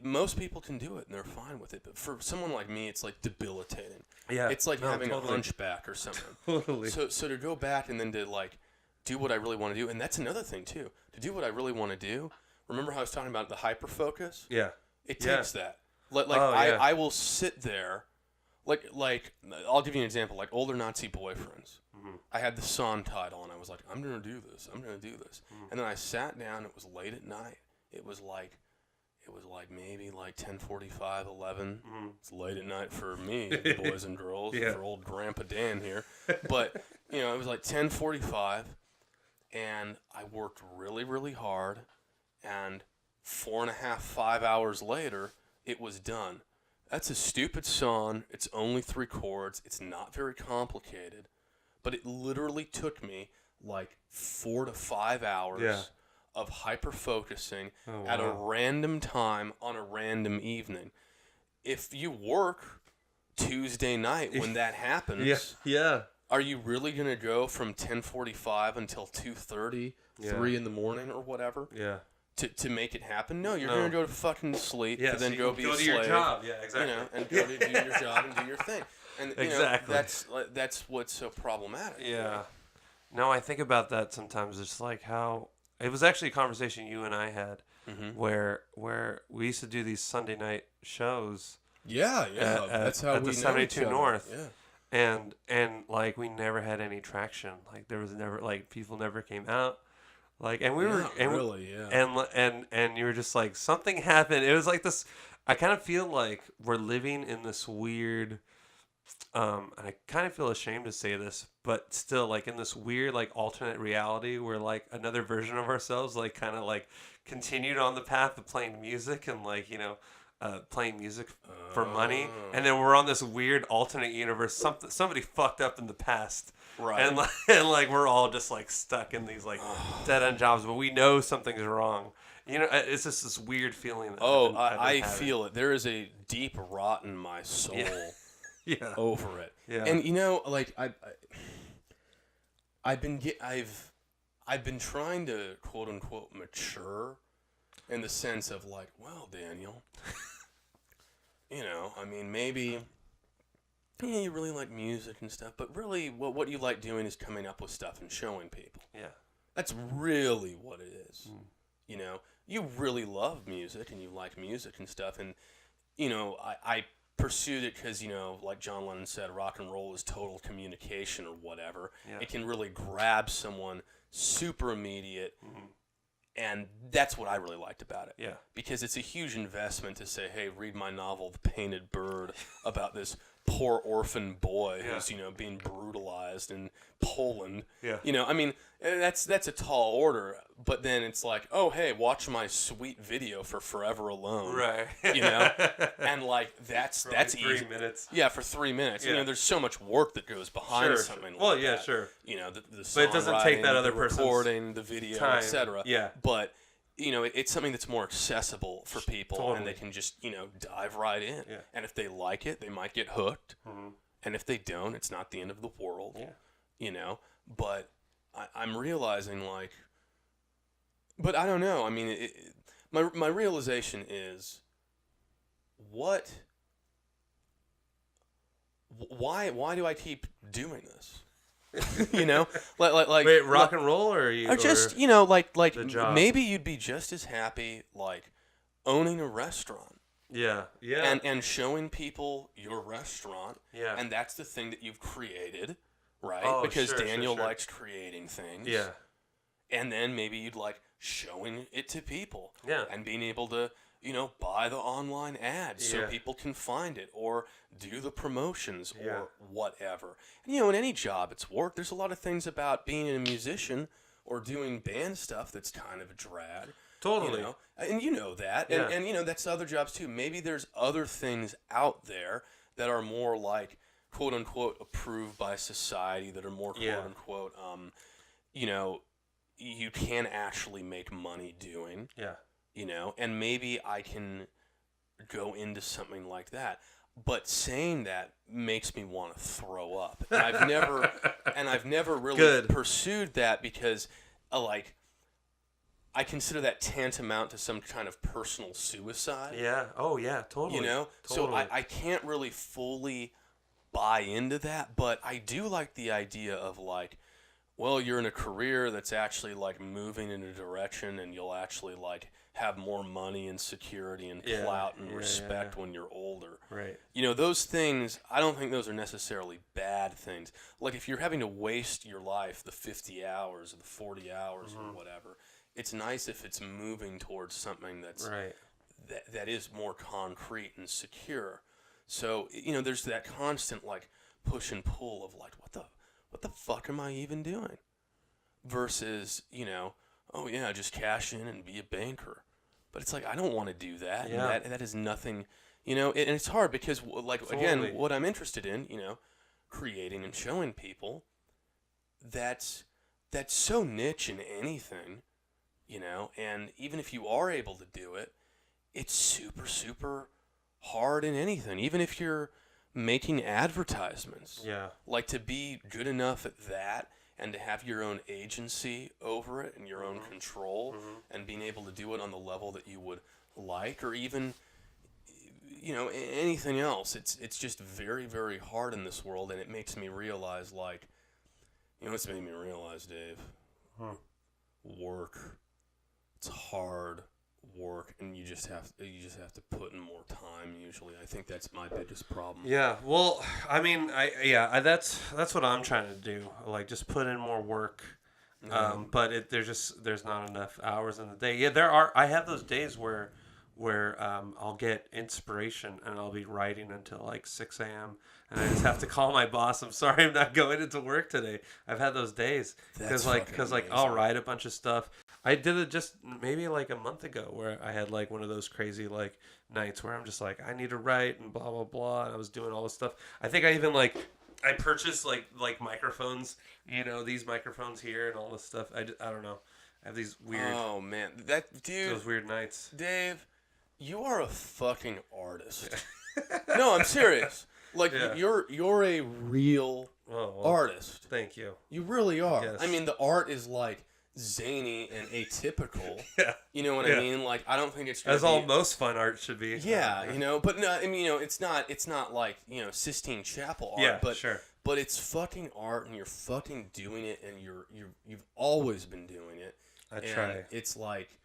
Most people can do it and they're fine with it, but for someone like me, it's like debilitating. Yeah. It's like having a hunchback or something. Totally. So to go back and then to like do what I really want to do, and that's another thing too. To do what I really want to do. Remember how I was talking about the hyper focus? Yeah. It takes that. I will sit there, like I'll give you an example, like older Nazi boyfriends. Mm-hmm. I had the song title, and I was like, I'm going to do this. I'm going to do this. And then I sat down. It was late at night. It was like maybe like 10:45, 11. It's late at night for me, boys and girls, for old Grandpa Dan here. But, it was like 10:45, and I worked really, really hard, and 4.5, 5 hours later, it was done. That's a stupid song. It's only 3 chords. It's not very complicated. But it literally took me like 4 to 5 hours of hyper-focusing at a random time on a random evening. If you work Tuesday night when that happens, are you really going to go from 10:45 until 2:30, 3 in the morning or whatever? Yeah. To make it happen? No, you're going to go to fucking sleep to then go be a slave. Your job. Yeah, exactly. And go to do your job and do your thing. And exactly. That's what's so problematic. Yeah. No, I think about that sometimes. It's like how it was actually a conversation you and I had where we used to do these Sunday night shows. Yeah. That's how at we the 72 North. Yeah. And like we never had any traction. Like there was never people never came out. Like and we were and really and you were just like something happened. It was like this. I kind of feel like we're living in this weird. And I kind of feel ashamed to say this, but still, like in this weird, like alternate reality where like another version of ourselves, like kind of like continued on the path of playing music and like playing music for money, and then we're on this weird alternate universe. Somebody fucked up in the past, right? And like we're all just like stuck in these like dead end jobs, but we know something's wrong. It's just this weird feeling. That I feel it. There is a deep rot in my soul. Yeah. Over it. Yeah. And like I've been trying to quote unquote mature in the sense of like, well, Daniel, I mean, maybe you really like music and stuff, but really what you like doing is coming up with stuff and showing people. Yeah. That's really what it is. You really love music and you like music and stuff, and I pursued it because, like John Lennon said, rock and roll is total communication or whatever. Yeah. It can really grab someone super immediate, and that's what I really liked about it. Yeah. Because it's a huge investment to say, hey, read my novel, The Painted Bird, about this poor orphan boy who's, being brutalized in Poland. Yeah. I mean, that's a tall order, but then it's like, oh, hey, watch my sweet video for Forever Alone. Right. And like that's easy. 3 minutes. Yeah, for 3 minutes. Yeah. there's so much work that goes behind something like that. Well, yeah, sure. The but it doesn't take that other person's recording, the video, time. etc. Yeah. But it's something that's more accessible for people, totally. And they can just dive right in. Yeah. And if they like it, they might get hooked. And if they don't, it's not the end of the world. Yeah. But I'm realizing like, but I don't know. I mean, my realization is, why do I keep doing this? Like wait, rock and roll, or you, or just like maybe you'd be just as happy like owning a restaurant. Yeah. And showing people your restaurant. Yeah. And that's the thing that you've created, right? Oh, because sure, Daniel sure. likes creating things. Yeah. And then maybe you'd like showing it to people. Yeah. And being able to, buy the online ads so people can find it, or do the promotions, or whatever. And, in any job, it's work. There's a lot of things about being a musician or doing band stuff that's kind of a drag. Totally. And you know that. Yeah. And that's other jobs too. Maybe there's other things out there that are more like, quote unquote, approved by society, that are more, quote unquote, you can actually make money doing. Yeah. And maybe I can go into something like that. But saying that makes me want to throw up. And I've never really pursued that because I consider that tantamount to some kind of personal suicide. Yeah. Oh, yeah. Totally. Totally. So I can't really fully buy into that, but I do like the idea of like, well, you're in a career that's actually like moving in a direction, and you'll actually like have more money and security and clout and respect when you're older. Right. You know, those things, I don't think those are necessarily bad things. Like if you're having to waste your life, the 50 hours or the 40 hours or whatever, it's nice if it's moving towards something that's that is more concrete and secure. So, you know, there's that constant like push and pull of like, what the fuck am I even doing? Versus, you know, oh yeah, just cash in and be a banker. But it's like, I don't want to do that. Yeah. And that is nothing, you know, and it's hard because, like, again, what I'm interested in, you know, creating and showing people that's so niche in anything, you know, and even if you are able to do it, it's super, super hard in anything. Even if you're making advertisements. Yeah. Like to be good enough at that and to have your own agency over it and your own control and being able to do it on the level that you would like, or even, you know, anything else. It's just very, very hard in this world, and it makes me realize, like, you know what's made me realize, Dave? Work. It's hard work, and you just have to put in more time usually. I think that's my biggest problem. Yeah, well, I mean, that's what I'm trying to do, like just put in more work. But there's not enough hours in the day. Yeah, I have those days where I'll get inspiration and I'll be writing until like 6 a.m. and I just have to call my boss. I'm sorry, I'm not going into work today. I've had those days because I'll write a bunch of stuff. I did it just maybe like a month ago where I had like one of those crazy like nights where I'm just like, I need to write and blah blah blah, and I was doing all this stuff. I think I even I purchased like microphones, you know, these microphones here and all this stuff. I don't know. I have these weird. Oh man, that dude. Those weird nights. Dave, you are a fucking artist. No, I'm serious. Like you're a real artist. Thank you. You really are. Yes. I mean, the art is like zany and atypical. Yeah. You know what I mean? Like, I don't think it's as all most fun art should be. Yeah, you know, but no, I mean, you know, it's not like, you know, Sistine Chapel art. Yeah, but sure. But it's fucking art, and you're fucking doing it, and you've always been doing it. I try. It's like,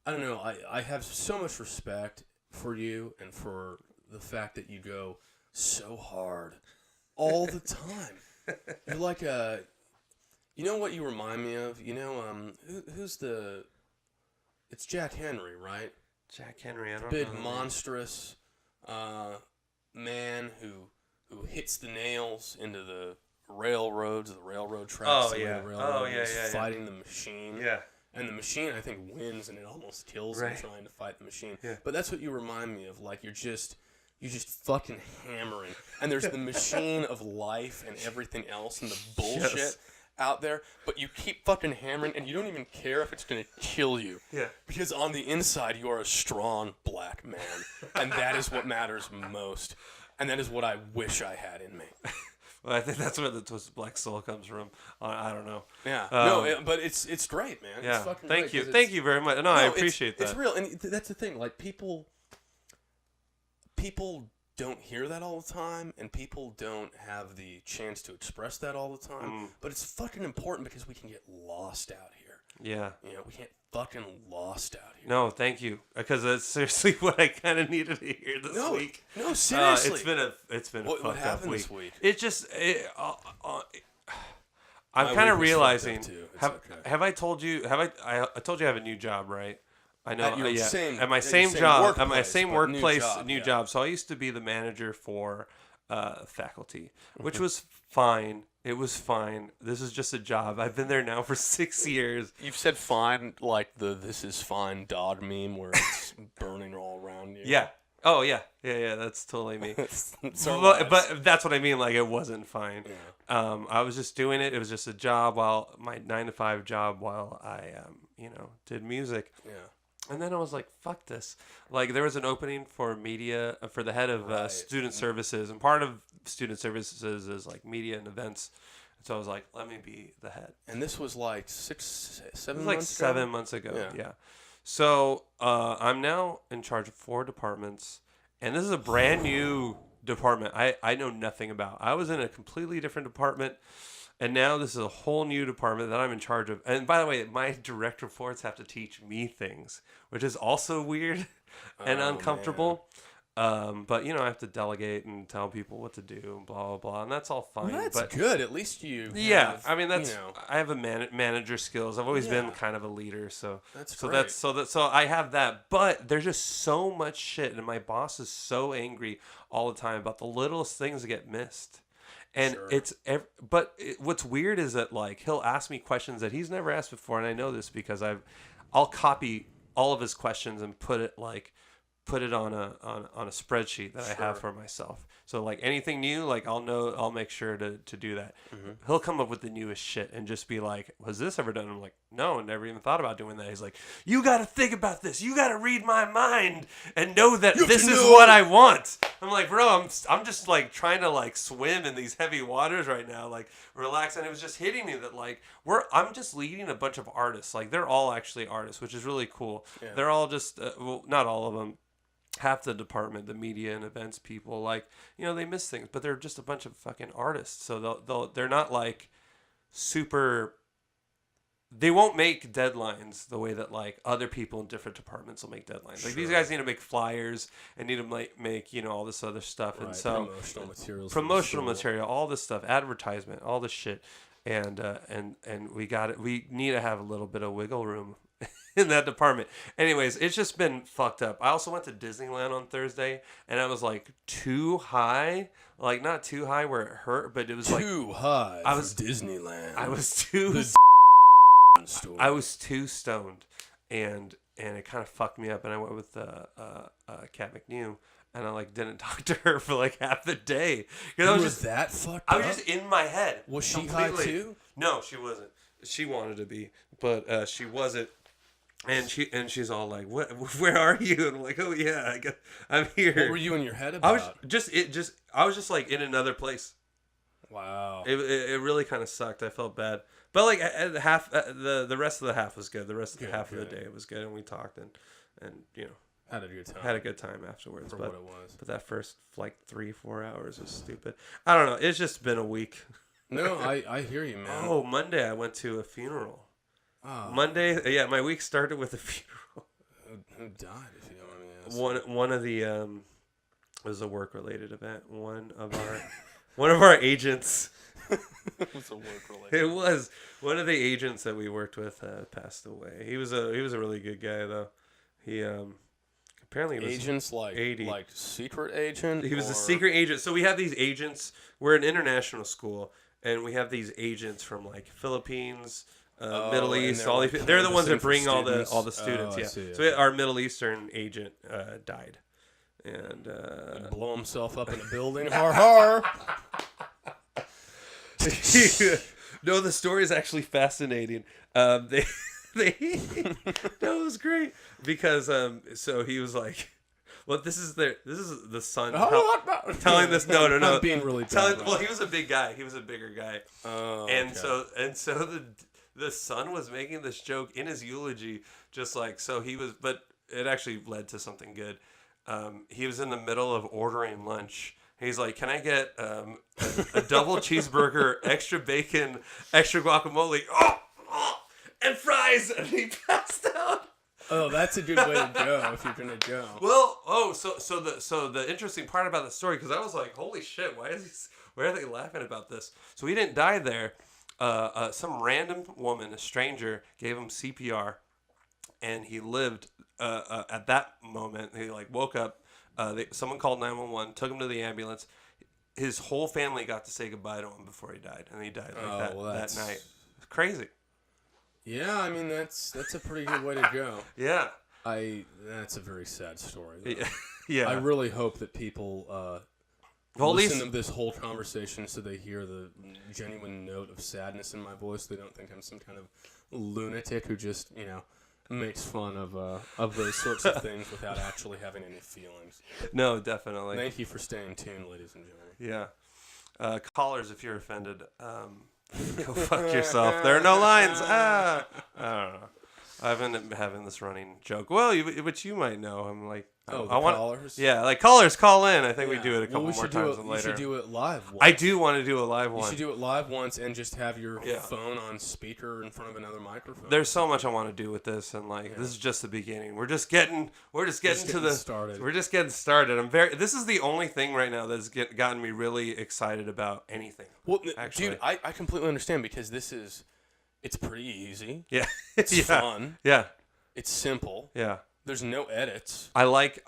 I don't know. I have so much respect for you and for the fact that you go so hard all the time. You're like a. You know what you remind me of? You know, who's the... It's Jack Henry, right? Jack Henry, I don't know. Big, monstrous man who hits the nails into the railroad tracks. Oh, yeah. Fighting the machine. Yeah. And the machine, I think, wins, and it almost kills him trying to fight the machine. Yeah. But that's what you remind me of. Like, you're just fucking hammering. And there's the machine of life and everything else and the bullshit. Yes. Out there, but you keep fucking hammering, and you don't even care if it's gonna kill you. Yeah. Because on the inside, you are a strong black man, and that is what matters most, and that is what I wish I had in me. Well, I think that's where the Twisted Black Soul comes from. I don't know. Yeah. But it's great, man. Yeah. It's fucking Thank great you. Thank you very much. No, I appreciate that. It's real, and that's the thing. Like people don't hear that all the time, and people don't have the chance to express that all the time. But it's fucking important because we can get lost out here. Yeah. You know, we get fucking lost out here. No, thank you, because that's seriously what I kind of needed to hear this week. No, seriously. It's been a what fucked up week. This week? It just I'm kind of realizing. Have I told you? I told you I have a new job, right? I know. At my same workplace, new job. So I used to be the manager for faculty, which was fine. It was fine. This is just a job. I've been there now for 6 years. You've said fine like the "this is fine" dog meme where it's burning all around you. Yeah. Oh yeah. Yeah. That's totally me. But that's what I mean. Like it wasn't fine. Yeah. I was just doing it. It was just a job my 9-to-5 job while I did music. Yeah. And then I was like, fuck this. Like, there was an opening for media, for the head of student services. And part of student services is, like, media and events. And so I was like, let me be the head. And this was, like, 7 months ago? Like 7 months ago, yeah. So I'm now in charge of 4 departments. And this is a brand new department I know nothing about. I was in a completely different department. And now this is a whole new department that I'm in charge of. And by the way, my direct reports have to teach me things, which is also weird and uncomfortable. But I have to delegate and tell people what to do and blah blah blah, and that's all fine. Well, that's good. At least you. I mean I have a manager skills. I've always been kind of a leader, so great. So I have that. But there's just so much shit, and my boss is so angry all the time about the littlest things that get missed. And what's weird is that like he'll ask me questions that he's never asked before, and I know this because I'll copy all of his questions and put it on a spreadsheet that I have for myself. So like anything new, like I'll make sure to do that. Mm-hmm. He'll come up with the newest shit and just be like, was this ever done? I'm like, no, never even thought about doing that. He's like, you got to think about this. You got to read my mind and know that this is what I want. I'm like, bro, I'm just like trying to like swim in these heavy waters right now, like relax. And it was just hitting me that like I'm just leading a bunch of artists. Like they're all actually artists, which is really cool. Yeah. They're all just, not all of them. Half the department, the media and events people, like, they miss things, but they're just a bunch of fucking artists. So they're not like super, they won't make deadlines the way that like other people in different departments will make deadlines. Like these guys need to make flyers and need to make, all this other stuff. Right, and so promotional material, all this stuff, advertisement, all this shit. And we need to have a little bit of wiggle room in that department. Anyways, it's just been fucked up. I also went to Disneyland on Thursday, and I was like too high, like not too high where it hurt, but it was like too high. I was Disneyland. I was too. I was too stoned, and it kind of fucked me up. And I went with Kat McNew, and I like didn't talk to her for like half the day. I was just that fucked up. I was just in my head. Was she high too? No, she wasn't. She wanted to be, but she wasn't. And she's all like, "What? Where are you?" And I'm like, "Oh yeah, I'm here." What were you in your head about? I was just like in another place. Wow. It really kind of sucked. I felt bad, but like at half, the rest of the half was good. The rest of the half of the day was good, and we talked and had a good time. Had a good time afterwards. For what it was. But that first like 3-4 hours was stupid. I don't know. It's just been a week. No, I hear you, man. Oh, Monday I went to a funeral. Oh. Monday, my week started with a funeral. Who died, if you don't mind me asking? One of the it was a work related event. One of our agents. It was a work related. It was one of the agents that we worked with passed away. He was a really good guy though. He apparently was agents like 80. Like secret agent. He was a secret agent. So we have these agents. We're an international school, and we have these agents from like Philippines. Middle East, all these. They're the ones that bring all the students. Yeah. So our Middle Eastern agent died, and blow himself up in a building. Har har. No, the story is actually fascinating. No, it was great because so he was like. Well, this is the son telling this. No. I'm being really well, he was a big guy. He was a bigger guy. Oh, and so the son was making this joke in his eulogy, just like so he was. But it actually led to something good. He was in the middle of ordering lunch. He's like, "Can I get a double cheeseburger, extra bacon, extra guacamole, and fries?" And he passed out. Oh, that's a good way to go if you're gonna go. Well, so the interesting part about the story, because I was like, holy shit, why are they laughing about this? So he didn't die there. Some random woman, a stranger, gave him CPR, and he lived. At that moment, he like woke up. Someone called 911, took him to the ambulance. His whole family got to say goodbye to him before he died, and he died that night. It's crazy. Yeah, I mean that's a pretty good way to go. Yeah. That's a very sad story. Yeah. I really hope that people listen to this whole conversation so they hear the genuine note of sadness in my voice. They don't think I'm some kind of lunatic who just, makes fun of those sorts of things without actually having any feelings. No, definitely. Thank you for staying tuned, ladies and gentlemen. Yeah. Callers, if you're offended, go fuck yourself. There are no lines. I don't know. I've been having this running joke. Well, but you might know. I'm like Oh, the I want callers? Yeah, like callers call in. I think we do it a couple more times later. You should do it live once. I do want to do a live one. You should do it live once and just have your phone on speaker in front of another microphone. There's so much I want to do with this, and this is just the beginning. We're just getting started. We're just getting started. This is the only thing right now that's gotten me really excited about anything. Well, actually. Dude, I completely understand because it's pretty easy. Yeah. It's fun. Yeah. It's simple. Yeah. There's no edits. I like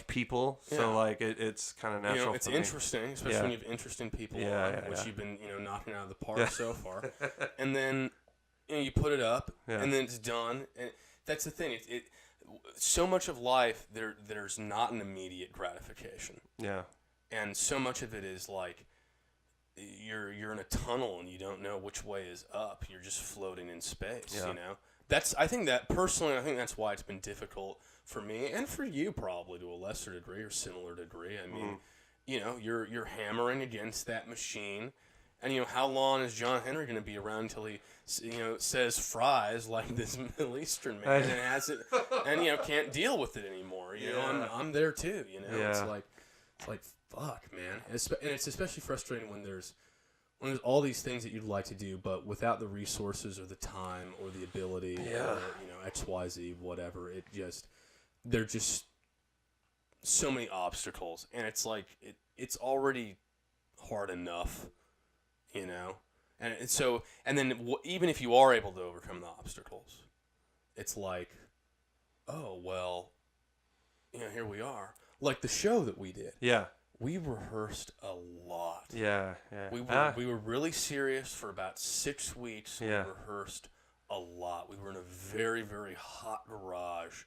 people, so it's kind of natural. It's interesting, especially when you have interesting people which you've been knocking out of the park so far. And then you put it up, and then it's done. And that's the thing. So much of life there's not an immediate gratification. Yeah. And so much of it is like you're in a tunnel and you don't know which way is up. You're just floating in space. Yeah. I think that's why it's been difficult for me and for you probably to a lesser degree or similar degree. I mean, you're hammering against that machine, and how long is John Henry going to be around until he says fries like this Middle Eastern man and has it and can't deal with it anymore. I'm there too. It's like fuck, man, and it's especially frustrating when there's all these things that you'd like to do, but without the resources or the time or the ability or, X, Y, Z, whatever, there are just so many obstacles. And it's like, it's already hard enough, And then even if you are able to overcome the obstacles, it's like, oh, well, here we are. Like the show that we did. Yeah. We rehearsed a lot. Yeah, yeah. We were really serious for about 6 weeks. Yeah. We rehearsed a lot. We were in a very, very hot garage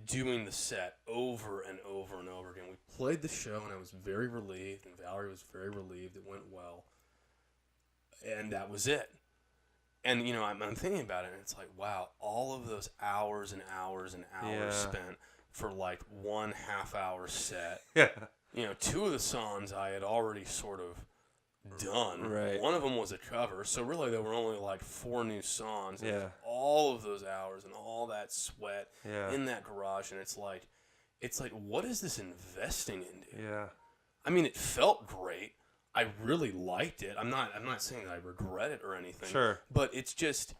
doing the set over and over and over again. We played the show, and I was very relieved, and Valerie was very relieved. It went well. And that was it. And, I'm thinking about it, and it's like, wow, all of those hours and hours and hours spent for like 1 half-hour set. Yeah. 2 of the songs I had already sort of done. Right. One of them was a cover, so really there were only like 4 new songs. Yeah. All of those hours and all that sweat in that garage, and it's like, what is this investing into? Yeah. I mean, it felt great. I really liked it. I'm not saying that I regret it or anything. Sure. But it's just.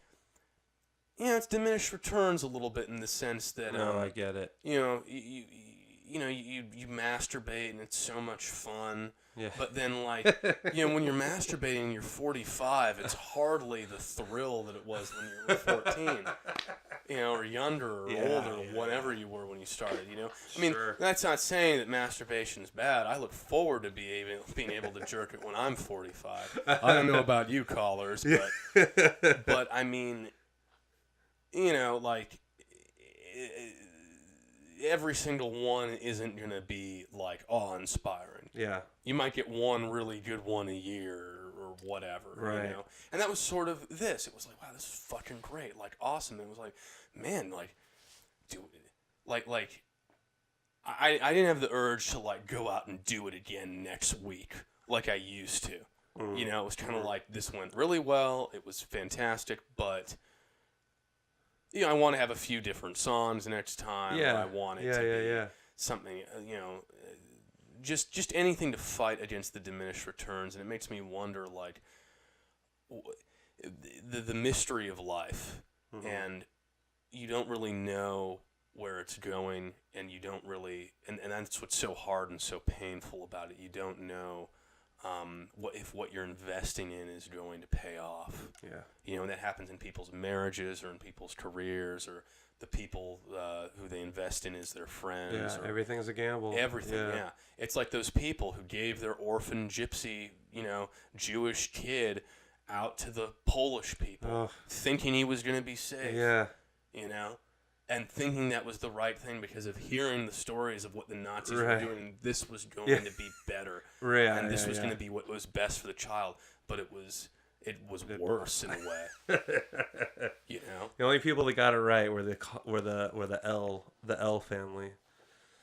It's diminished returns a little bit in the sense that no, I get it. You masturbate and it's so much fun. Yeah. But then when you're masturbating and you're 45, it's hardly the thrill that it was when you were 14. Or younger or older or whatever you were when you started, I mean, that's not saying that masturbation is bad. I look forward to being able to jerk it when I'm 45. I don't know about you callers, but I mean, every single one isn't going to be, awe-inspiring. Yeah. You might get one really good one a year or whatever, right. And that was sort of this. It was like, wow, this is fucking great, awesome. It was like, man, dude, I didn't have the urge to, go out and do it again next week like I used to. Mm. It was kind of like, this went really well. It was fantastic, but... I want to have a few different songs next time. Yeah. I want it to be something, just anything to fight against the diminished returns. And it makes me wonder, the mystery of life. Mm-hmm. And you don't really know where it's going, and you don't really, and that's what's so hard and so painful about it. You don't know what you're investing in is going to pay off. Yeah. And that happens in people's marriages or in people's careers, or the people who they invest in as their friends. Yeah, everything's a gamble. Everything, yeah. It's like those people who gave their orphan gypsy, Jewish kid out to the Polish people, thinking he was going to be safe. Yeah. And thinking that was the right thing because of hearing the stories of what the Nazis were doing. And this was going to be better. Right. And this was going to be what was best for the child. But it was worse in a way. The only people that got it right were the L family.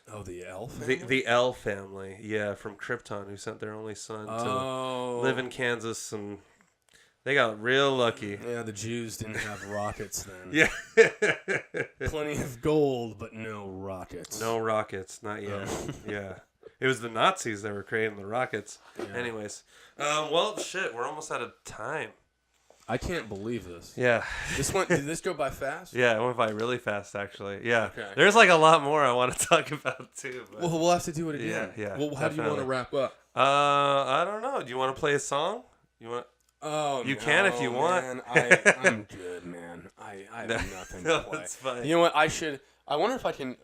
Oh, the L family? The L family, from Krypton, who sent their only son to live in Kansas and They got real lucky. Yeah, the Jews didn't have rockets then. Yeah. Plenty of gold, but no rockets. No rockets, not yet. Yeah. It was the Nazis that were creating the rockets. Yeah. Anyways. Well, shit, we're almost out of time. I can't believe this. Yeah. Did this go by fast? Yeah, it went by really fast, actually. Yeah. Okay. There's like a lot more I want to talk about, too. But... Well, we'll have to do it again. Yeah. Well, how do you want to wrap up? I don't know. Do you want to play a song? You want? Oh, you can if you want. Man. I'm good, man. I have nothing to play. That's fine. You know what? I wonder if I can.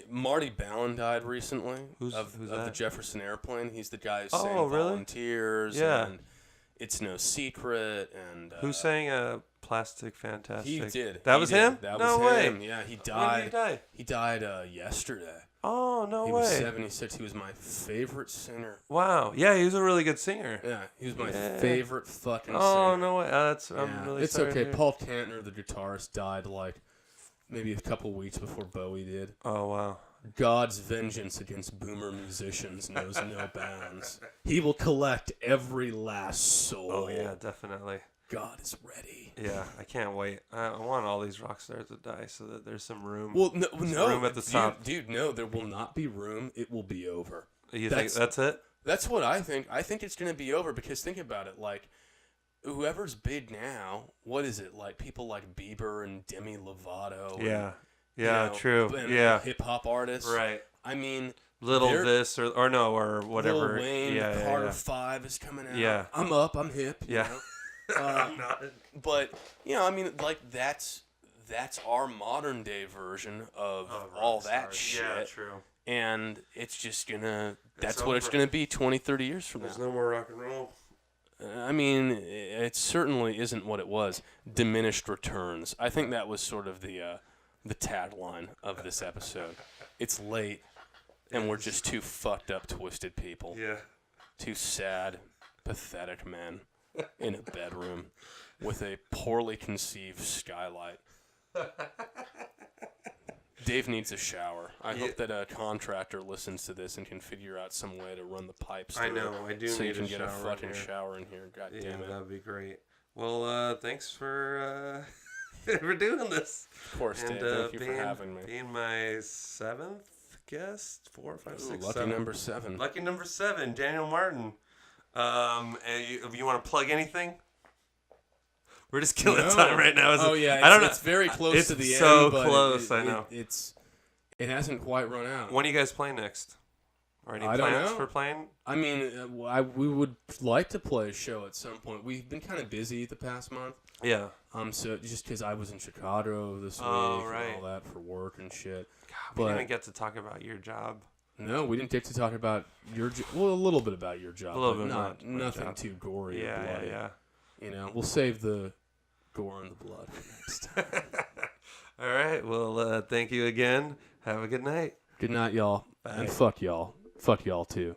Marty Ballin died recently. Who's the Jefferson Airplane. He's the guy who sang Volunteers. Yeah. And It's No Secret. And who sang Plastic Fantastic? He did. That was him? That no was way. him. Yeah, he died. When did he die? He died yesterday. Oh, no way. He was 76. He was my favorite singer. Wow. Yeah, he was a really good singer. Yeah, he was my favorite fucking singer. Oh, no way. I'm really it's sorry. It's okay. Paul Kantner, the guitarist, died like maybe a couple weeks before Bowie did. Oh, wow. God's vengeance against boomer musicians knows no bounds. He will collect every last soul. Oh, yeah, definitely. God is ready. Yeah, I can't wait. I want all these rock stars to die so that there's some room. Well, no, room at the top. Dude, no, there will not be room. It will be over. You think that's it? That's what I think. I think it's going to be over because think about it. Like, whoever's big now, what is it? Like, people like Bieber and Demi Lovato. Yeah. Yeah, true. And hip-hop artists. Right. I mean... Little this or whatever. Lil Wayne, Carter 5 is coming out. Yeah. I'm up. I'm hip. Yeah. I'm not. But, I mean, like, that's our modern day version of all that shit. Yeah, true. And it's just gonna, that's what it's gonna be 20, 30 years from now. There's no more rock and roll. I mean, it certainly isn't what it was. Diminished returns. I think that was sort of the tagline of this episode. It's late, and we're just two fucked up, twisted people. Yeah. Two sad, pathetic men in a bedroom with a poorly conceived skylight. Dave needs a shower. I hope that a contractor listens to this and can figure out some way to run the pipes through. I know. I do so need you can a get shower a fucking in here. shower in here. God damn it. That'd be great. Well, thanks for for doing this. Of course, Dave. Thank you for having me. Being my 7th guest, 4, 5, 6, lucky 7. number 7. Lucky number 7, Daniel Martin. And you want to plug anything? We're just killing time right now. I don't know. It's very close to the end. So close, I know. It hasn't quite run out. When are you guys playing next? Or any plans for playing? I mean, we would like to play a show at some point. We've been kind of busy the past month. Yeah. So just because I was in Chicago this week and all that for work and shit. God, we didn't get to talk about your job. No, we didn't get to talk about your job. Well, a little bit about your job. A little bit, not nothing too gory. Yeah, or bloody. yeah. We'll save the gore and the blood for next time. All right. Well, thank you again. Have a good night. Good night, y'all. Bye. And fuck y'all. Fuck y'all, too.